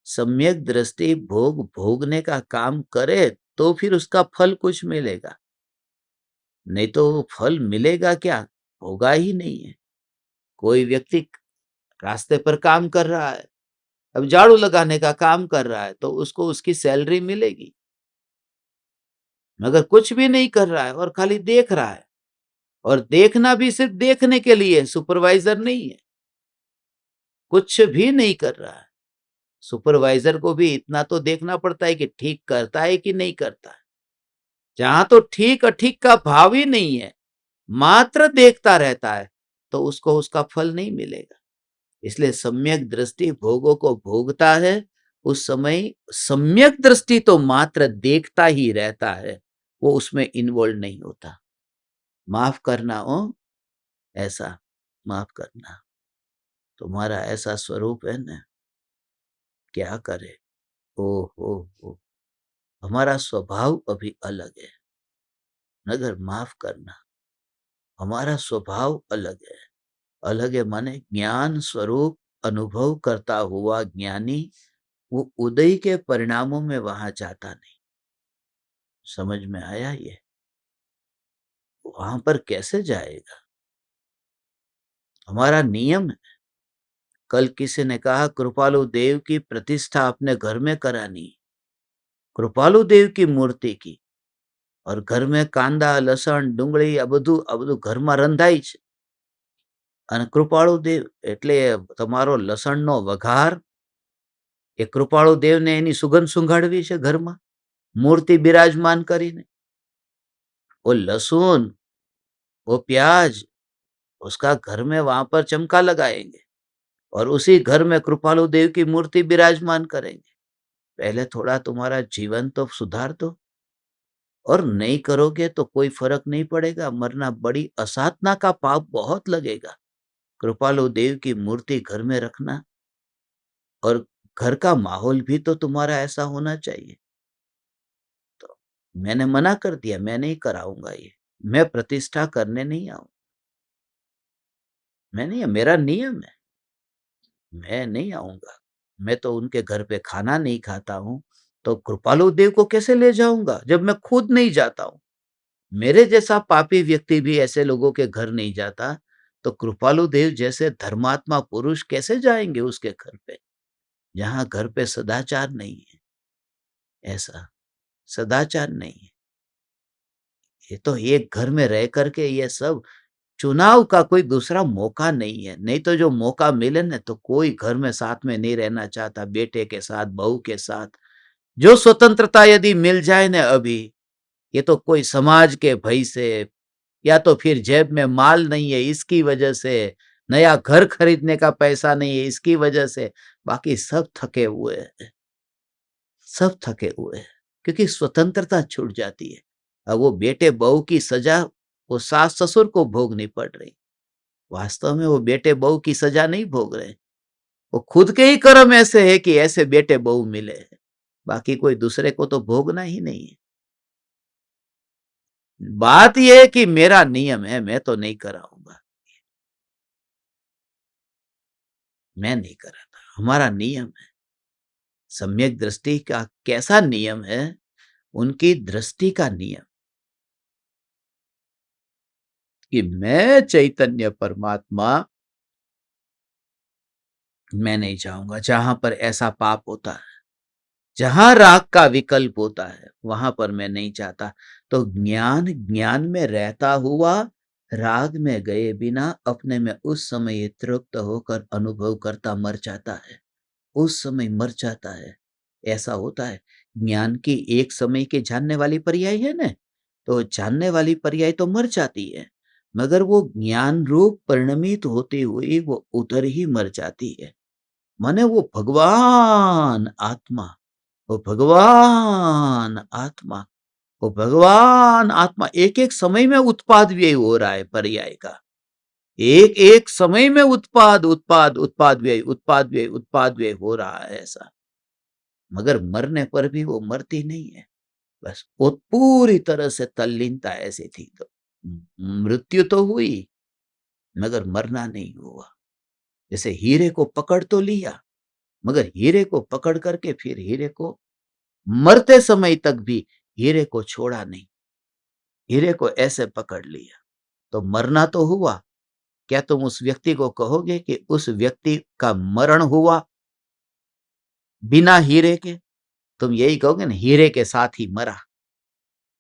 सम्यक दृष्टि भोग भोगने का काम करे तो फिर उसका फल कुछ मिलेगा, नहीं तो फल मिलेगा क्या, होगा ही नहीं है। कोई व्यक्ति रास्ते पर काम कर रहा है, अब झाड़ू लगाने का काम कर रहा है तो उसको उसकी सैलरी मिलेगी, मगर कुछ भी नहीं कर रहा है और खाली देख रहा है, और देखना भी सिर्फ देखने के लिए, सुपरवाइजर नहीं है, कुछ भी नहीं कर रहा है। सुपरवाइजर को भी इतना तो देखना पड़ता है कि ठीक करता है कि नहीं करता है। जहां तो ठीक अठीक का भाव ही नहीं है, मात्र देखता रहता है तो उसको उसका फल नहीं मिलेगा। इसलिए सम्यक दृष्टि भोगों को भोगता है, उस समय सम्यक दृष्टि तो मात्र देखता ही रहता है, वो उसमें इन्वॉल्व नहीं होता। माफ करना हो, ऐसा माफ करना, तुम्हारा ऐसा स्वरूप है ना, क्या करे। ओ हो, हमारा स्वभाव अभी अलग है, मगर माफ करना, हमारा स्वभाव अलग है। अलग है माने ज्ञान स्वरूप अनुभव करता हुआ ज्ञानी वो उदय के परिणामों में वहां जाता नहीं। समझ में आया ये? वहां पर कैसे जाएगा? हमारा नियम है। कल किसी ने कहा कृपालु देव की प्रतिष्ठा अपने घर में करानी, कृपालु देव की मूर्ति की, और घर में कांदा लसण डુંગળી આ બધું ઘરમાં રંધાય છે, અને કૃપાળુ દેવ એટલે તમારો લસણનો વઘાર એ કૃપાળુ દેવને એની સુગંધ સુંઘાડવી છે ઘરમાં मूर्ति विराजमान કરીને। वो लहसुन, वो प्याज, उसका घर में वहां पर चमका लगाएंगे और उसी घर में कृपालु देव की मूर्ति विराजमान करेंगे। पहले थोड़ा तुम्हारा जीवन तो सुधार दो, और नहीं करोगे तो कोई फर्क नहीं पड़ेगा। मरना बड़ी असाधना का पाप बहुत लगेगा। कृपालु देव की मूर्ति घर में रखना, और घर का माहौल भी तो तुम्हारा ऐसा होना चाहिए। तो मैंने मना कर दिया, मैं नहीं कराऊंगा ये, मैं प्रतिष्ठा करने नहीं आऊं, मैं नहीं, मेरा नियम है, मैं नहीं आऊंगा। मैं तो उनके घर पे खाना नहीं खाता हूं, तो कृपालु देव को कैसे ले जाऊंगा जब मैं खुद नहीं जाता हूं। मेरे जैसा पापी व्यक्ति भी ऐसे लोगों के घर नहीं जाता, तो कृपालु देव जैसे धर्मात्मा पुरुष कैसे जाएंगे उसके घर पे, जहां घर पे सदाचार नहीं है। ऐसा सदाचार नहीं है। ये तो एक घर में रह करके ये सब चुनाव का कोई दूसरा मौका नहीं है। नहीं तो जो मौका मिले ना, तो कोई घर में साथ में नहीं रहना चाहता, बेटे के साथ, बहू के साथ। जो स्वतंत्रता यदि मिल जाए ना अभी, ये तो कोई समाज के भय से, या तो फिर जेब में माल नहीं है इसकी वजह से, नया घर खरीदने का पैसा नहीं है इसकी वजह से, बाकी सब थके हुए हैं, सब थके हुए हैं, क्योंकि स्वतंत्रता छूट जाती है। अब वो बेटे बहू की सजा वो सास ससुर को भोगनी पड़ रही। वास्तव में वो बेटे बहू की सजा नहीं भोग रहे, वो खुद के ही कर्म ऐसे है कि ऐसे बेटे बहू मिले हैं, बाकी कोई दूसरे को तो भोगना ही नहीं है। बात यह है कि मेरा नियम है, मैं तो नहीं कराऊंगा, मैं नहीं कराता, हमारा नियम है। सम्यक दृष्टि का कैसा नियम है? उनकी दृष्टि का नियम कि मैं चैतन्य परमात्मा, मैं नहीं चाहूंगा जहां पर ऐसा पाप होता है, जहां राग का विकल्प होता है, वहां पर मैं नहीं चाहता। तो ज्ञान ज्ञान में रहता हुआ राग में गए बिना अपने में उस समय ये तृप्त होकर अनुभव करता मर जाता है, उस समय मर जाता है। ऐसा होता है। ज्ञान की एक समय की जानने वाली पर्याय है ना, तो जानने वाली पर्याय तो मर जाती है, मगर वो ज्ञान रूप परिणमित होती हुई वो उधर ही मर जाती है। माने वो भगवान आत्मा, वो भगवान आत्मा, वो भगवान आत्मा एक एक समय में उत्पाद व्यय हो रहा है पर्याय का। एक एक समय में उत्पाद उत्पाद उत्पाद व्यय उत्पाद व्यय उत्पाद व्यय हो रहा है ऐसा। मगर मरने पर भी वो मरती नहीं है। बस वो पूरी तरह से तल्लीनता ऐसी थी। तो मृत्यु तो हुई, मगर मरना नहीं हुआ। जैसे हीरे को पकड़ तो लिया, मगर हीरे को पकड़ करके फिर हीरे को मरते समय तक भी हीरे को छोड़ा नहीं, हीरे को ऐसे पकड़ लिया। तो मरना तो हुआ। क्या तुम उस व्यक्ति को कहोगे कि उस व्यक्ति का मरण हुआ बिना हीरे के? तुम यही कहोगे ना, हीरे के साथ ही मरा।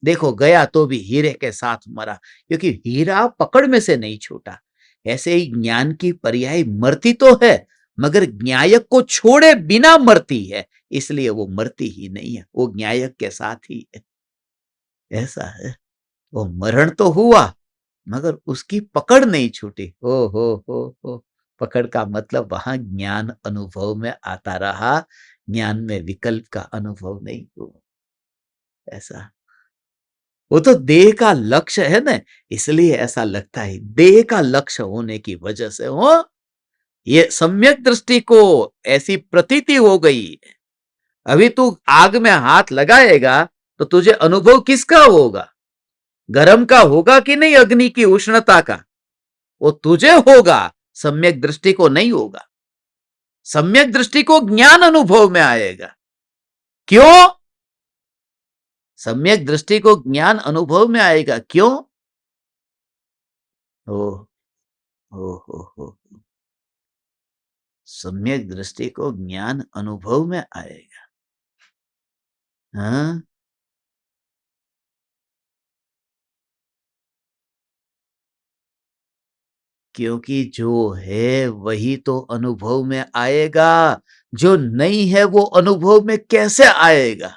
देखो गया तो भी हीरे के साथ मरा, क्योंकि हीरा पकड़ में से नहीं छूटा। ऐसे ही ज्ञान की पर्याय मरती तो है, मगर न्यायक को छोड़े बिना मरती है, इसलिए वो मरती ही नहीं है, वो न्यायक के साथ ही है। ऐसा है। वो मरण तो हुआ, मगर उसकी पकड़ नहीं छूटी। हो, पकड़ का मतलब वहां ज्ञान अनुभव में आता रहा, ज्ञान में विकल्प का अनुभव नहीं हुआ। ऐसा वो तो देह का लक्ष्य है ना, इसलिए ऐसा लगता है। देह का लक्ष्य होने की वजह से हो ये सम्यक दृष्टि को ऐसी प्रतीति हो गई। अभी तू आग में हाथ लगाएगा तो तुझे अनुभव किसका होगा? गर्म का होगा कि नहीं, अग्नि की उष्णता का? वो तुझे होगा, सम्यक दृष्टि को नहीं होगा। सम्यक दृष्टि को ज्ञान अनुभव में आएगा। क्यों? सम्यक दृष्टि को ज्ञान अनुभव में आएगा, क्यों? ओ हो, सम्यक दृष्टि को ज्ञान अनुभव में आएगा। हाँ, क्योंकि जो है वही तो अनुभव में आएगा, जो नहीं है वो अनुभव में कैसे आएगा?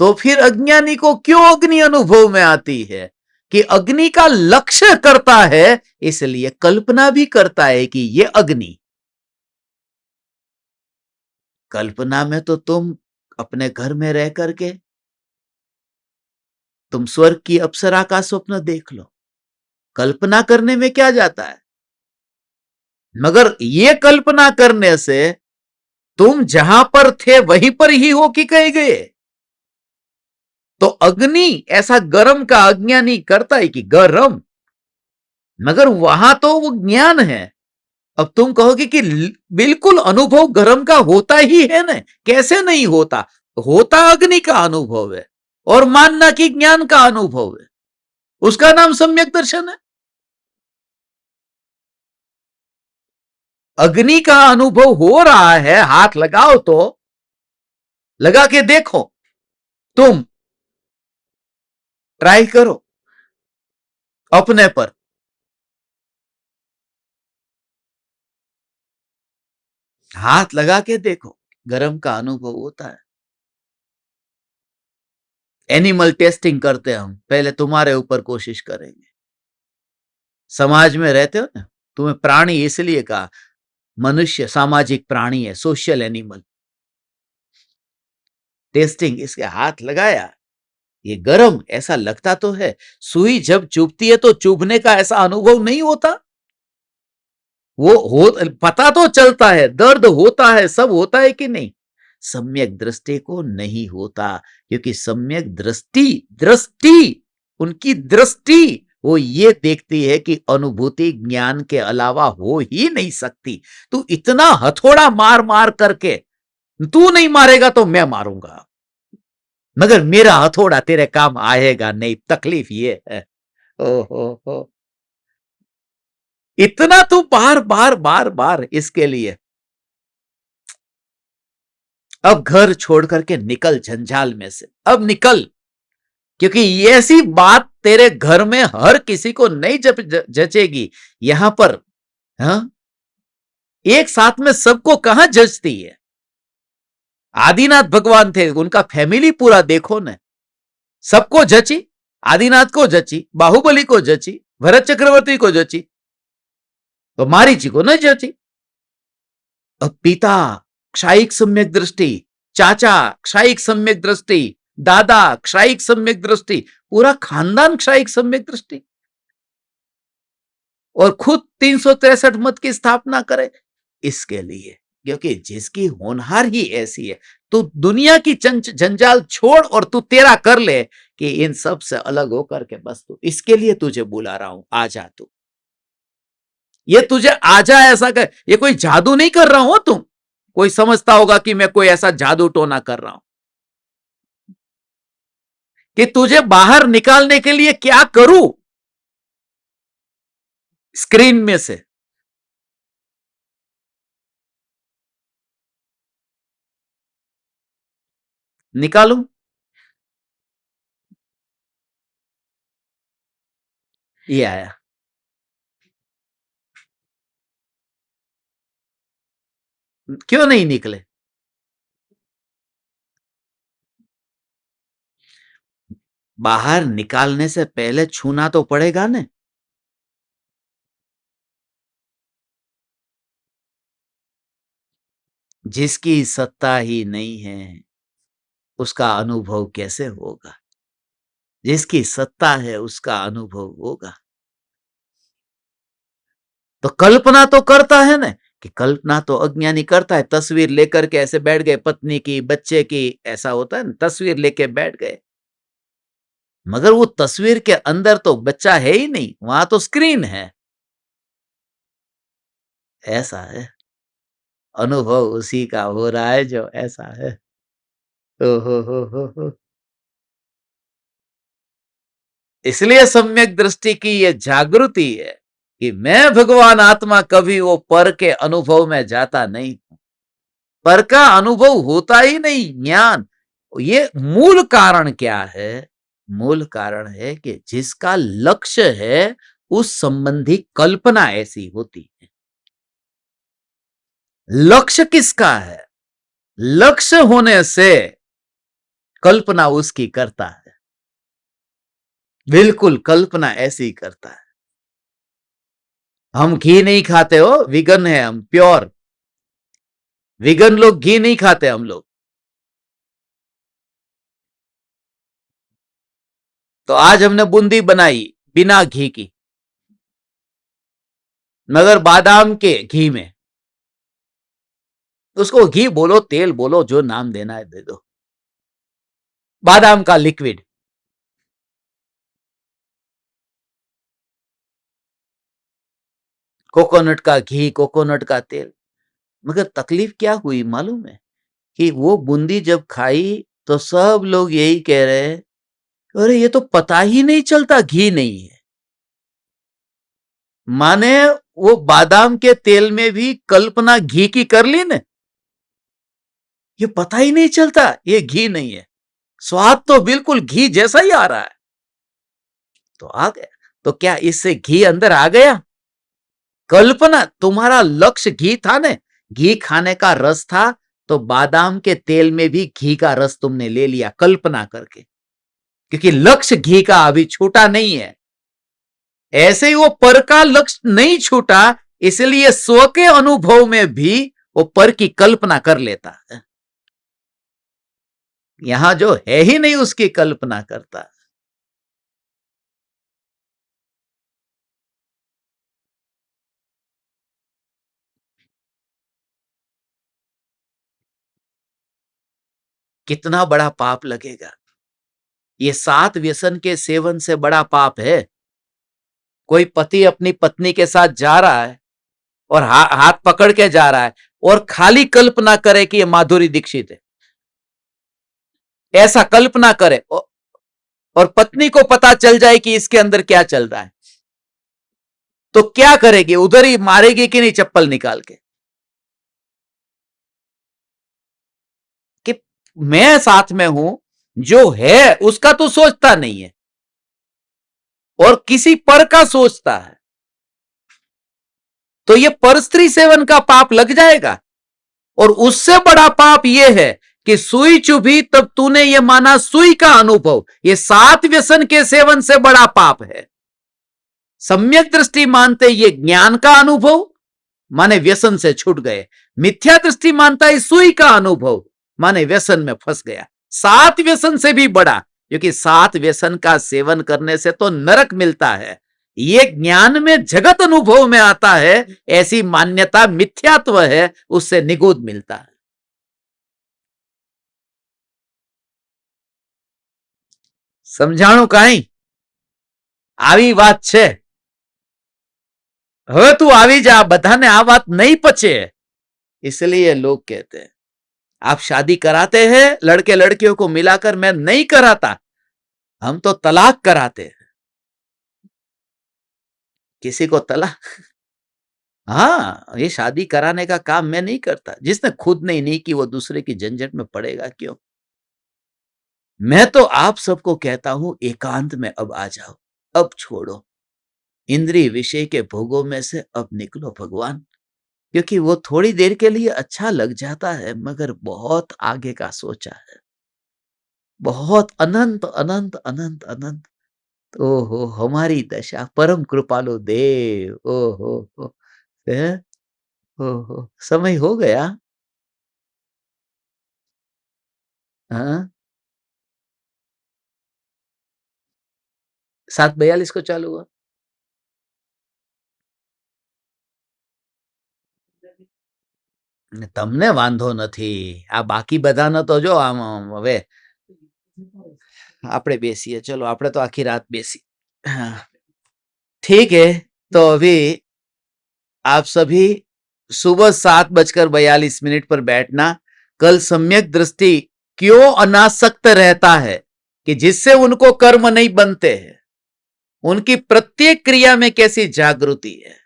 तो फिर अज्ञानी को क्यों अग्नि अनुभव में आती है? कि अग्नि का लक्ष्य करता है, इसलिए कल्पना भी करता है कि ये अग्नि। कल्पना में तो तुम अपने घर में रह करके तुम स्वर्ग की अप्सरा का स्वप्न देख लो। कल्पना करने में क्या जाता है? मगर ये कल्पना करने से तुम जहां पर थे वहीं पर ही हो कि कहीं गए? तो अग्नि ऐसा गर्म का अज्ञानी करता है कि गरम, मगर वहां तो वो ज्ञान है। अब तुम कहोगे कि बिल्कुल अनुभव गर्म का होता ही है ना, कैसे नहीं होता? होता अग्नि का अनुभव है और मानना कि ज्ञान का अनुभव है, उसका नाम सम्यक दर्शन है। अग्नि का अनुभव हो रहा है, हाथ लगाओ तो, लगा के देखो, तुम ट्राई करो अपने पर। हाथ लगा के देखो, गर्म का अनुभव होता है। एनिमल टेस्टिंग करते हैं हम, पहले तुम्हारे ऊपर कोशिश करेंगे। समाज में रहते हो ना, तुम्हें प्राणी इसलिए कहा, मनुष्य सामाजिक प्राणी है, सोशल एनिमल। टेस्टिंग, इसके हाथ लगाया, ये गर्म ऐसा लगता तो है। सुई जब चुभती है तो चुभने का ऐसा अनुभव नहीं होता? वो हो पता तो चलता है, दर्द होता है, सब होता है कि नहीं? सम्यक दृष्टि को नहीं होता, क्योंकि सम्यक दृष्टि दृष्टि उनकी दृष्टि वो ये देखती है कि अनुभूति ज्ञान के अलावा हो ही नहीं सकती। तू इतना हथौड़ा मार मार करके, तू नहीं मारेगा तो मैं मारूंगा, मगर मेरा हथौड़ा तेरे काम आएगा नहीं, तकलीफ ये है। ओ हो, इतना तू बार बार बार बार इसके लिए। अब घर छोड़ करके निकल जंजाल में से, अब निकल, क्योंकि ऐसी बात तेरे घर में हर किसी को नहीं जचेगी। यहां पर हाँ, एक साथ में सबको कहां जचती है? आदिनाथ भगवान थे, उनका फैमिली पूरा देखो न, सबको जची। आदिनाथ को जची, बाहुबली को जची, भरत चक्रवर्ती को जची, तो मारीची को नहीं जची। अब पिता क्षायिक सम्यक दृष्टि, चाचा क्षायिक सम्यक दृष्टि, दादा क्षायिक सम्यक दृष्टि, पूरा खानदान क्षायिक सम्यक दृष्टि, और खुद 363 मत की स्थापना करे इसके लिए, क्योंकि जिसकी होनहार ही ऐसी है। तू दुनिया की जंजाल छोड़ और तू तेरा कर ले कि इन सब से अलग होकर के बस तू, इसके लिए तुझे बुला रहा हूं, आजा तू। ये तुझे आजा ऐसा कर, ये कोई जादू नहीं कर रहा हूं तुम। कोई समझता होगा कि मैं कोई ऐसा जादू टोना कर रहा हूं कि तुझे बाहर निकालने के लिए क्या करूं स्क्रीन में से। निकालूं? ये आया। क्यों नहीं निकले? बाहर निकालने से पहले छूना तो पड़ेगा ना। जिसकी सत्ता ही नहीं है, उसका अनुभव कैसे होगा? जिसकी सत्ता है, उसका अनुभव होगा। तो कल्पना तो करता है ना, कि कल्पना तो अज्ञानी करता है। तस्वीर लेकर के ऐसे बैठ गए, पत्नी की, बच्चे की, ऐसा होता है ना, तस्वीर लेके बैठ गए। मगर वो तस्वीर के अंदर तो बच्चा है ही नहीं, वहां तो स्क्रीन है। ऐसा है, अनुभव उसी का हो रहा है जो ऐसा है। ओ हो। इसलिए सम्यक दृष्टि की ये जागृति है कि मैं भगवान आत्मा कभी वो पर के अनुभव में जाता नहीं। पर का अनुभव होता ही नहीं, ज्ञान। ये मूल कारण क्या है? मूल कारण है कि जिसका लक्ष्य है, उस संबंधी कल्पना ऐसी होती है। लक्ष्य किसका है? लक्ष्य होने से कल्पना उसकी करता है। बिल्कुल कल्पना ऐसी ही करता है। हम घी नहीं खाते हो, विगन है हम, प्योर विगन लोग, घी नहीं खाते हम लोग। तो आज हमने बूंदी बनाई बिना घी की, मगर बादाम के घी में। उसको घी बोलो, तेल बोलो, जो नाम देना है दे दो। बादाम का लिक्विड, कोकोनट का घी, कोकोनट का तेल। मगर तकलीफ क्या हुई मालूम है? कि वो बूंदी जब खाई तो सब लोग यही कह रहे हैं, अरे ये तो पता ही नहीं चलता घी नहीं है। माने वो बादाम के तेल में भी कल्पना घी की कर ली ने, ये पता ही नहीं चलता ये घी नहीं है। स्वाद तो बिल्कुल घी जैसा ही आ रहा है। तो आ गया। तो क्या इससे घी अंदर आ गया? कल्पना, तुम्हारा लक्ष्य घी था ने, घी खाने का रस था, तो बादाम के तेल में भी घी का रस तुमने ले लिया कल्पना करके, क्योंकि लक्ष्य घी का अभी छूटा नहीं है। ऐसे ही वो पर का लक्ष्य नहीं छूटा, इसलिए स्व के अनुभव में भी वो पर की कल्पना कर लेता है। यहां जो है ही नहीं उसकी कल्पना करता। कितना बड़ा पाप लगेगा? ये 7 व्यसन के सेवन से बड़ा पाप है। कोई पति अपनी पत्नी के साथ जा रहा है और हाथ पकड़ के जा रहा है, और खाली कल्पना करे कि ये माधुरी दीक्षित है, ऐसा कल्पना करे, और पत्नी को पता चल जाए कि इसके अंदर क्या चल रहा है, तो क्या करेगी? उधर ही मारेगी कि नहीं चप्पल निकाल के, कि मैं साथ में हूं, जो है उसका तो सोचता नहीं है और किसी पर का सोचता है। तो ये पर स्त्री सेवन का पाप लग जाएगा। और उससे बड़ा पाप यह है कि सुई चुभी तब तूने ये माना सुई का अनुभव। ये 7 व्यसन के सेवन से बड़ा पाप है। सम्यक दृष्टि मानते ये ज्ञान का अनुभव, माने व्यसन से छूट गए। मिथ्या दृष्टि मानता है सुई का अनुभव, माने व्यसन में फंस गया। 7 व्यसन से भी बड़ा, क्योंकि 7 व्यसन का सेवन करने से तो नरक मिलता है, ये ज्ञान में जगत अनुभव में आता है, ऐसी मान्यता मिथ्यात्व है, उससे निगूद मिलता है। समझाणु काई આવી વાત છે। હવે તું આવી જા, બધાને આ વાત नहीं पचे, इसलिए लोग कहते हैं आप शादी कराते हैं लड़के लड़कियों को मिलाकर, मैं नहीं कराता, हम तो तलाक कराते हैं। किसी को तलाक? हाँ, ये शादी कराने का काम मैं नहीं करता। जिसने खुद नहीं की, वो दूसरे की झंझट में पड़ेगा क्यों? मैं तो आप सबको कहता हूं, एकांत में अब आ जाओ, अब छोड़ो इंद्रिय विषय के भोगों में से, अब निकलो भगवान। क्योंकि वो थोड़ी देर के लिए अच्छा लग जाता है, मगर बहुत आगे का सोचा है, बहुत अनंत अनंत अनंत अनंत। ओहो हमारी दशा, परम कृपालु देव, ओहो हो, है? ओहो समय हो गया। हाँ, 7:42 को चालू हुआ। તમને વાંધો નથી, આ બાકી બધાનો તો જો આમ હવે આપણે બેસીએ, ચલો આપણે તો આખી રાત બેસી। हाँ, ठीक है, तो अभी आप सभी सुबह 7:42 पर बैठना। कल सम्यक दृष्टि क्यों अनासक्त रहता है कि जिससे उनको कर्म नहीं बनते हैं, उनकी प्रत्येक क्रिया में कैसी जागृति है।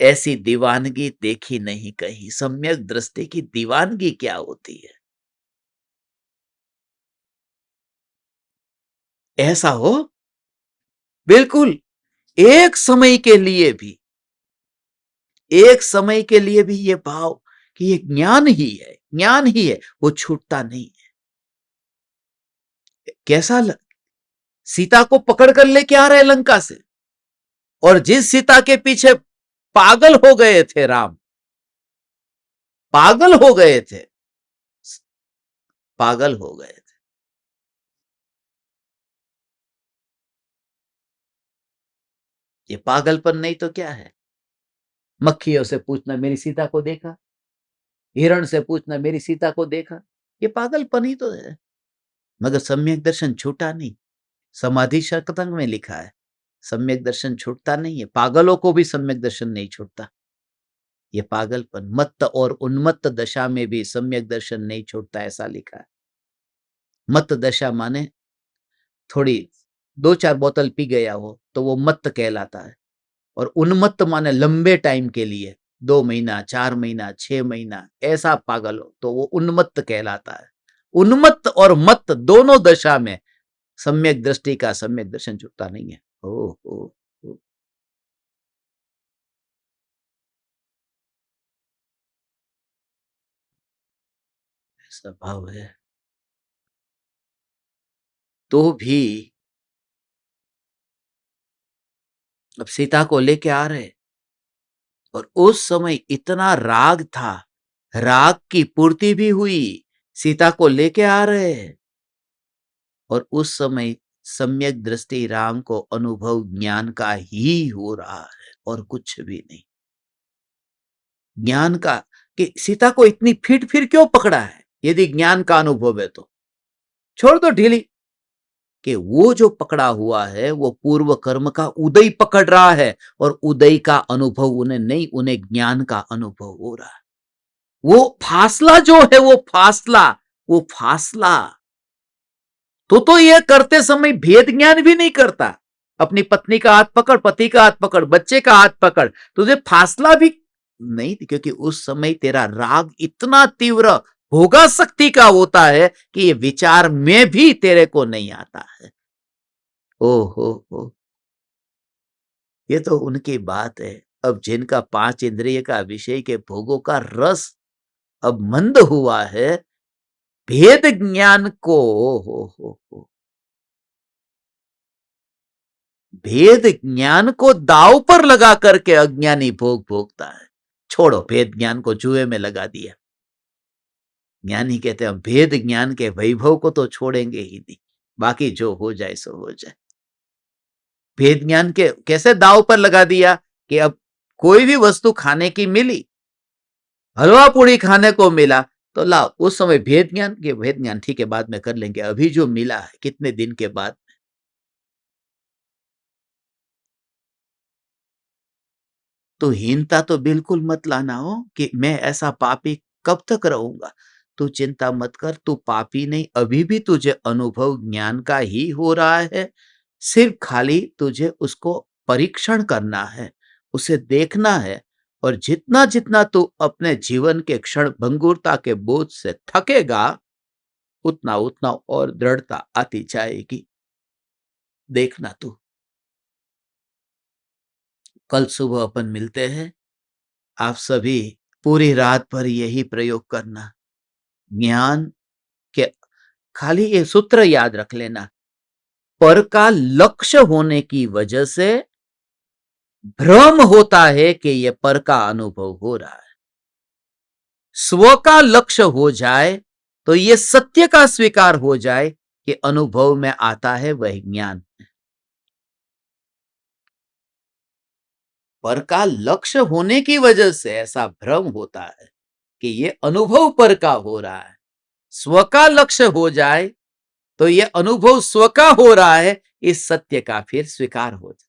ऐसी दीवानगी देखी नहीं कहीं। सम्यक दृष्टि की दीवानगी क्या होती है? ऐसा हो बिल्कुल एक समय के लिए भी, एक समय के लिए भी ये भाव कि ये ज्ञान ही है, ज्ञान ही है, वो छूटता नहीं है। कैसा सीता को पकड़ कर लेके आ रहे लंका से, और जिस सीता के पीछे पागल हो गए थे राम, पागल हो गए थे, पागल हो गए थे। ये पागलपन नहीं तो क्या है? मक्खियों से पूछना मेरी सीता को देखा, हिरण से पूछना मेरी सीता को देखा, ये पागलपन ही तो है। मगर सम्यक दर्शन छूटा नहीं। समाधि शतकंग में लिखा है सम्यक दर्शन छूटता नहीं है, पागलों को भी सम्यक दर्शन नहीं छूटता। ये पागलपन, मत्त और उन्मत्त दशा में भी सम्यक दर्शन नहीं छूटता, ऐसा लिखा है। मत्त दशा माने थोड़ी 2-4 बोतल पी गया हो तो वो मत्त कहलाता है, और उन्मत्त माने लंबे टाइम के लिए 2 महीना, 4 महीना, 6 महीना ऐसा पागल हो तो वो उन्मत्त कहलाता है। उन्मत्त और मत्त दोनों दशा में सम्यक दृष्टि का सम्यक दर्शन छूटता नहीं है। ओ ऐसा भाव है। तो भी अब सीता को लेके आ रहे, और उस समय इतना राग था, राग की पूर्ति भी हुई, सीता को लेके आ रहे हैं, और उस समय सम्यक दृष्टि राम को अनुभव ज्ञान का ही हो रहा है और कुछ भी नहीं। ज्ञान का, कि सीता को इतनी फिर क्यों पकड़ा है यदि ज्ञान का अनुभव है तो? छोड़ दो ढीली, कि वो जो पकड़ा हुआ है वो पूर्व कर्म का उदय पकड़ रहा है, और उदय का अनुभव उन्हें नहीं, उन्हें ज्ञान का अनुभव हो रहा है। वो फासला जो है, वो फासला तो ये करते समय भेद ज्ञान भी नहीं करता। अपनी पत्नी का हाथ पकड़, पति का हाथ पकड़, बच्चे का हाथ पकड़, तुझे फासला भी नहीं, क्योंकि उस समय तेरा राग इतना तीव्र भोगा शक्ति का होता है कि ये विचार में भी तेरे को नहीं आता है। ओ हो, ये तो उनकी बात है। अब जिनका 5 इंद्रिय का विषय के भोगों का रस अब मंद हुआ है, भेद ज्ञान को हो, भेद ज्ञान को दांव पर लगा करके अज्ञानी भोग भोगता है। छोड़ो, भेद ज्ञान को जुए में लगा दिया। ज्ञानी कहते हैं भेद ज्ञान के वैभव को तो छोड़ेंगे ही नहीं, बाकी जो हो जाए सो हो जाए। भेद ज्ञान के कैसे दांव पर लगा दिया कि अब कोई भी वस्तु खाने की मिली, हलवा पूड़ी खाने को मिला तो लाओ, उस समय भेद ज्ञान, के भेद ज्ञान ठीक है बाद में कर लेंगे, अभी जो मिला है कितने दिन के बाद। तो हीनता तो बिल्कुल मत लाना हो कि मैं ऐसा पापी कब तक रहूंगा। तू चिंता मत कर, तू पापी नहीं, अभी भी तुझे अनुभव ज्ञान का ही हो रहा है। सिर्फ खाली तुझे उसको परीक्षण करना है, उसे देखना है, और जितना जितना तू अपने जीवन के क्षण भंगुरता के बोझ से थकेगा, उतना उतना और दृढ़ता आती जाएगी। देखना तू। कल सुबह अपन मिलते हैं। आप सभी पूरी रात भर यही प्रयोग करना। ज्ञान के खाली ये सूत्र याद रख लेना, पर का लक्ष्य होने की वजह से भ्रम होता है कि ये पर का अनुभव हो रहा है। स्व का लक्ष्य हो जाए तो ये सत्य का स्वीकार हो जाए कि अनुभव में आता है वह ज्ञान। पर का लक्ष्य होने की वजह से ऐसा भ्रम होता है कि ये अनुभव पर का हो रहा है। स्व का लक्ष्य हो जाए तो ये अनुभव स्व का हो रहा है, इस सत्य का फिर स्वीकार हो जाए।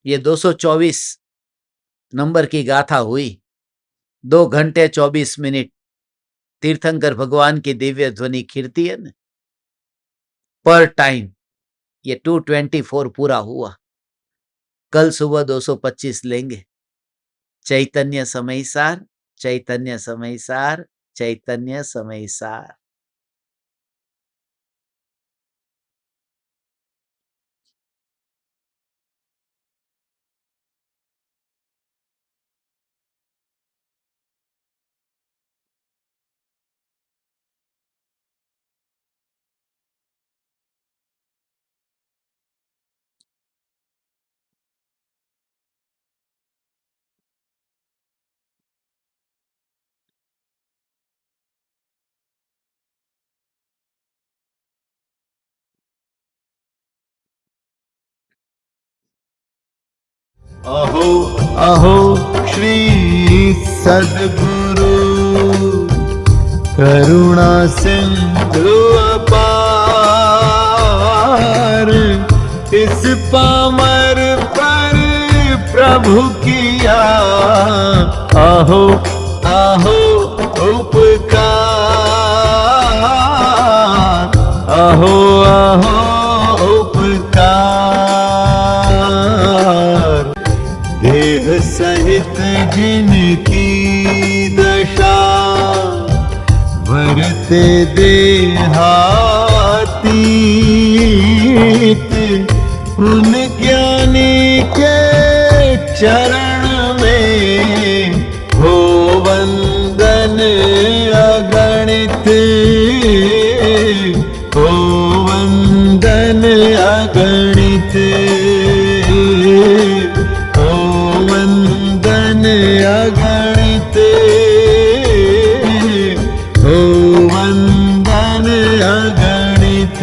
ये 224 नंबर की गाथा हुई, 2 घंटे 24 मिनट तीर्थंकर भगवान की दिव्य ध्वनि कीर्तन पर टाइम। ये 224 पूरा हुआ। कल सुबह 225 लेंगे। चैतन्य समय सार, चैतन्य समय सार, चैतन्य समय सार। अहो अहो श्री सद्गुरु करुणा सिंधु अपार, इस पामर पर प्रभु किया आहो आहो उपकार, आहो आहो उपकार। देह सहित जिनकी दशा वरते देहातीत, उन ज्ञानी के चरण में हो वंदन अगणित, हो वंदन अगणित, हो वंदन अगणित, हो वंदन अगणित।